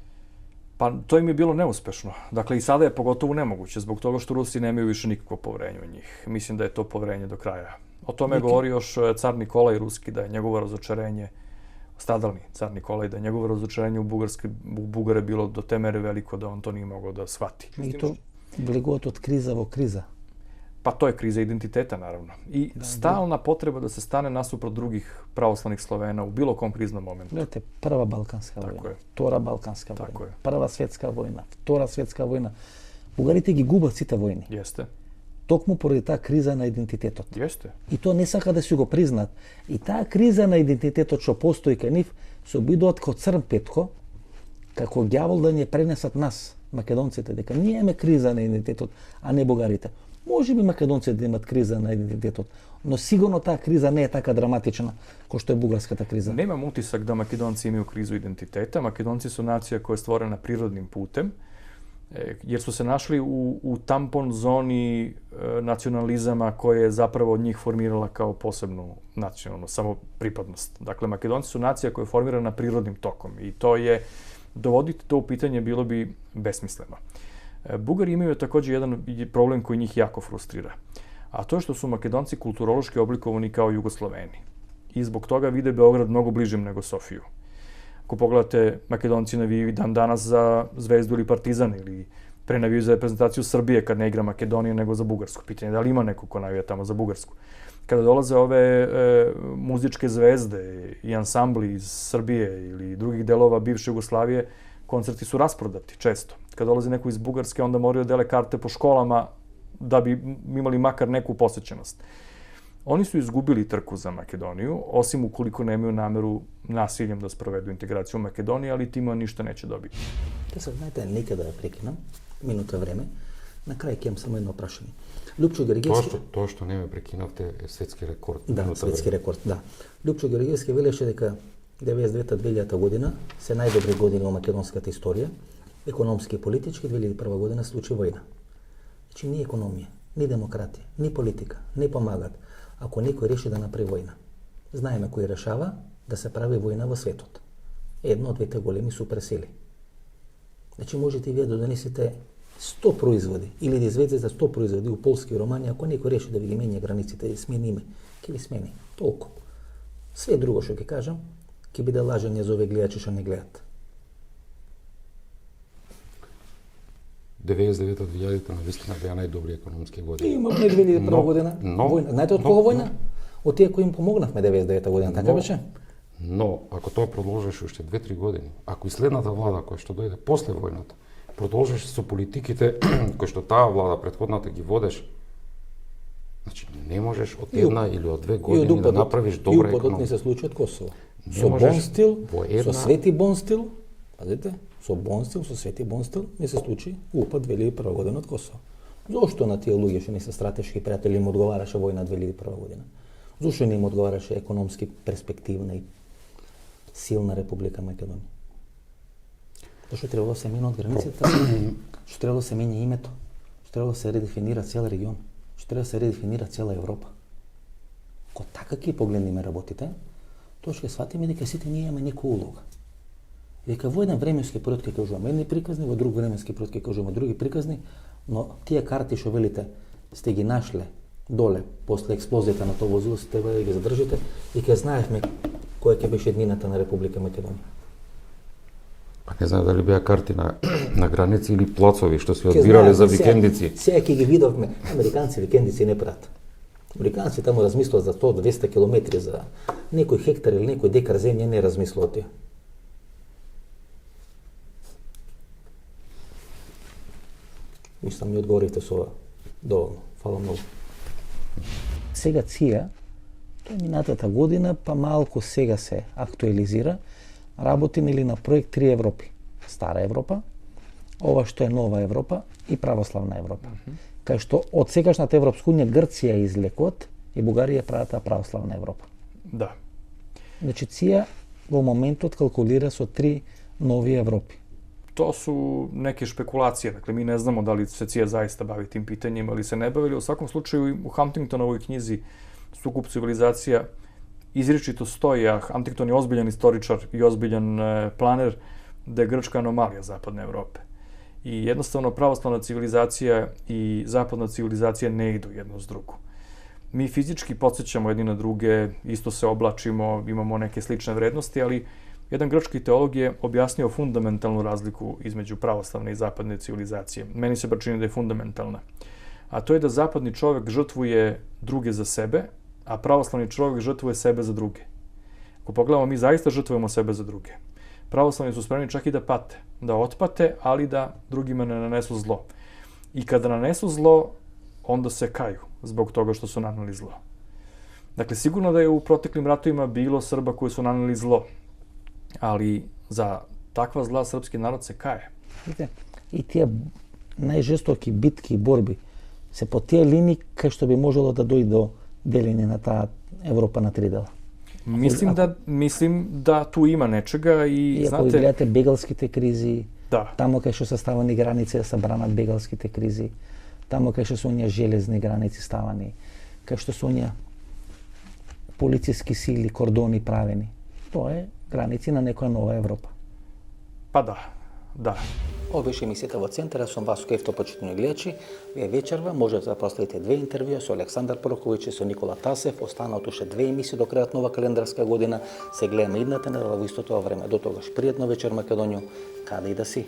Pa to im je bilo neuspešno. Dakle, i sada je pogotovo nemoguće, zbog toga što Rusi nemaju više nikakvo poverenje u njih. Mislim da je to poverenje do kraja. O tome je govorio još car Nikolaj Ruski, da je njegovo razočarenje, stradalni car Nikolaj, da je njegovo razočarenje u Bugare bilo do te mere veliko da on to nije mogao da shvati. И то влегуваат од криза во криза. Pa to je kriza identiteta, naravno. I stalna potreba da se stane nasuprot drugih pravoslavnih Slovena u bilo kom kriznom momentu. Гледате, прва балканска Тако војна, е. втора балканска Тако војна, е. прва светска војна, втора светска војна. Бугарите ги губат сите војни. Jeste, Токму поради таа криза на идентитетот. jeste. И тоа не сака да си го признат. И таа криза на идентитетот што постои кај нив се обидуваат како црн петко, како ѓавол да ни пренесат нас, македонците, дека ние имаме криза на идентитетот, а не бугарите. Може би македонците да имат криза на идентитетот, но сигурно таа криза не е така драматична кој што е бугарската криза. Nemam utisak da Makedonci imaju krizu identiteta. Makedonci su nacija koja je stvorena prirodnim putem, jer su se našli u tampon zoni nacionalizama koje je zapravo od njih formirala kao posebnu nacionalnu samopripadnost. Dakle, Makedonci su nacija koja je formirana prirodnim tokom i to je, dovoditi to u pitanje bilo bi besmisleno. Bugari imaju također jedan problem koji njih jako frustrira, a to je što su Makedonci kulturološki oblikovani kao Jugosloveni i zbog toga vide Beograd mnogo bližim nego Sofiju. Ako pogledate, Makedonci navijaju dan danas za Zvezdu ili Partizan ili prenavijaju za reprezentaciju Srbije kad ne igra Makedonija nego za Bugarsku. Pitanje je da li ima neko ko navija tamo za Bugarsku. Kada dolaze ove muzičke zvezde i ansambli iz Srbije ili drugih delova bivše Jugoslavije, koncerti su rasprodati često. Kad dolazi neko iz Bugarske, onda moraju da dele karte po školama da bi imali makar neku posjećenost. Oni su izgubili trku za Makedoniju, osim ukoliko nemaju nameru nasiljem da sprovedu integraciju u Makedoniji, ali time ništa neće dobiti. Те се знаете, нека да ја прекинам, минута време. На крај ќе имам само едно прашање. Лупчо Георгиевски... Тоа што не ме прекинавте е светски рекорд. Да, светски рекорд, да. Лупчо Георгиевски велеше дека 99-2000 година се најдобри години во македонската историја, економски и политички. 2001 година случи војна. Значи, ни економија, ни демократија, ни политика не помагат ако некој реши да направи војна. Знаеме кој решава да се прави војна во светот. Едно од двете големи суперсили. Значи, можете и вие да донесете 100 proizvodi или да извезе за 100 proizvodi u Polski i Romaniji, ako neko reši da vi ги менја границите и смени име, ќе ви смени. Толку. Све друго што ќе кажам, ќе биде лажење за овие гледачи што не гледат. 99-2000 навистина беа најдобри економски години. Имаме 2001 година војна. Знаете од кога војна? Од тие кои им помогнавме 99 година, така беше? Но, ако тоа продолжеше уште 2-3 години, ако и следната влада која што дојде после војната, продолжеше со политиките кои што таа влада предходната ги водеше, значи не можеш од една или од 2 години да направиш добра економија. И упадот не се случи од Косово. Со бон стил, со Свети бон стил, пазите, со бон стил, со Свети бон стил, не се случи упад 2001 година од Косово. Зошто на тие луѓе што не се стратешки пријатели им одговараше војна 2001 година? Зошто не им одговараше економски перспективна и силна Република Македонија? Зашто требало да се мина од границите, што требало да се менја името, што требало да се редефинира цел регион, што треба да се редефинира цела Европа. Ако така ќе погледнеме работите, тоа ќе сватиме дека сите ние имаме некоја улога. И дека во еден временски период ќе кажуваме едни приказни, во друг временски период ќе кажуваме други приказни, но тие карти што велите сте ги нашле доле после експлозијата на тоа возило, сте треба да ги задржите и ќе знаевме која ќе беше еднината на Република Македонија. Па не знам дали беа карти на граници или плацови што се одбирале за викендици. Сега ќе ги видовме, американци викендици не прават. Американци таму размислуваат за 100-200 километри за некој хектар или некој декар земја, не размислуваат тие. Мислам ми одговорите со ова. Доволно. Фала многу. Сега ЦИА, тој минатата година, па малку сега се актуализира, работи нели на проект 3 Европи. Стара Европа, ова што е нова Европа и православна Европа. Кај што од сегашната Европска унија Грција е излекот и Бугарија прават православна Европа. Да. Значи ЦИА во моментот калкулира со 3 нови Европи. To su neke špekulacije, dakle mi ne znamo da li se CIA zaista bavi tim pitanjima ili se ne bavi, ali u svakom slučaju u Huntingtonovoj knjizi Sukob civilizacija izričito stoji, a Huntington je ozbiljan istoričar i ozbiljan planer, da je Grčka anomalija zapadne Evrope. I jednostavno pravoslavna civilizacija i zapadna civilizacija ne idu jedno s drugo. Mi fizički podsjećamo jedni na druge, isto se oblačimo, imamo neke slične vrednosti, ali jedan grčki teolog je objasnio fundamentalnu razliku između pravoslavne i zapadne civilizacije. Meni se bar čini da je fundamentalna. A to je da zapadni čovjek žrtvuje druge za sebe, a pravoslavni čovjek žrtvuje sebe za druge. Ako pogledamo, mi zaista žrtvujemo sebe za druge. Pravoslavni su spremni čak i da pate, da otpate, ali da drugima ne nanesu zlo. I kada nanesu zlo, onda se kaju zbog toga što su naneli zlo. Dakle, sigurno da je u proteklim ratovima bilo Srba koji su naneli zlo, ali za takva zla srpski narod se kaje. И тие најжестоки битки и борби се по тие линии кај што би можело да дојде до делење на таа Европа на 3 дела. Mislim da tu ima nečega i ако znate... гледате бегалските кризи, Да. тамо кај што се ставани граници да се бранат бегалските кризи, тамо кај што се оние железни граници ставани, кај што се оние полициски сили, кордони правени. Тоа е граници на некоја нова Европа. Pa da, da. Ова беше емисијата во Центар, јас сум Васко Ефто, почитувани гледачи. Вие вечерва можете да проследите 2 интервјуа со Александар Проковиќ и со Никола Тасев. Останаат уште 2 емисии до крајот нова календарска година. Се гледаме идната недела во истото време. До тогаш, пријатно вечер Македонија, каде и да си.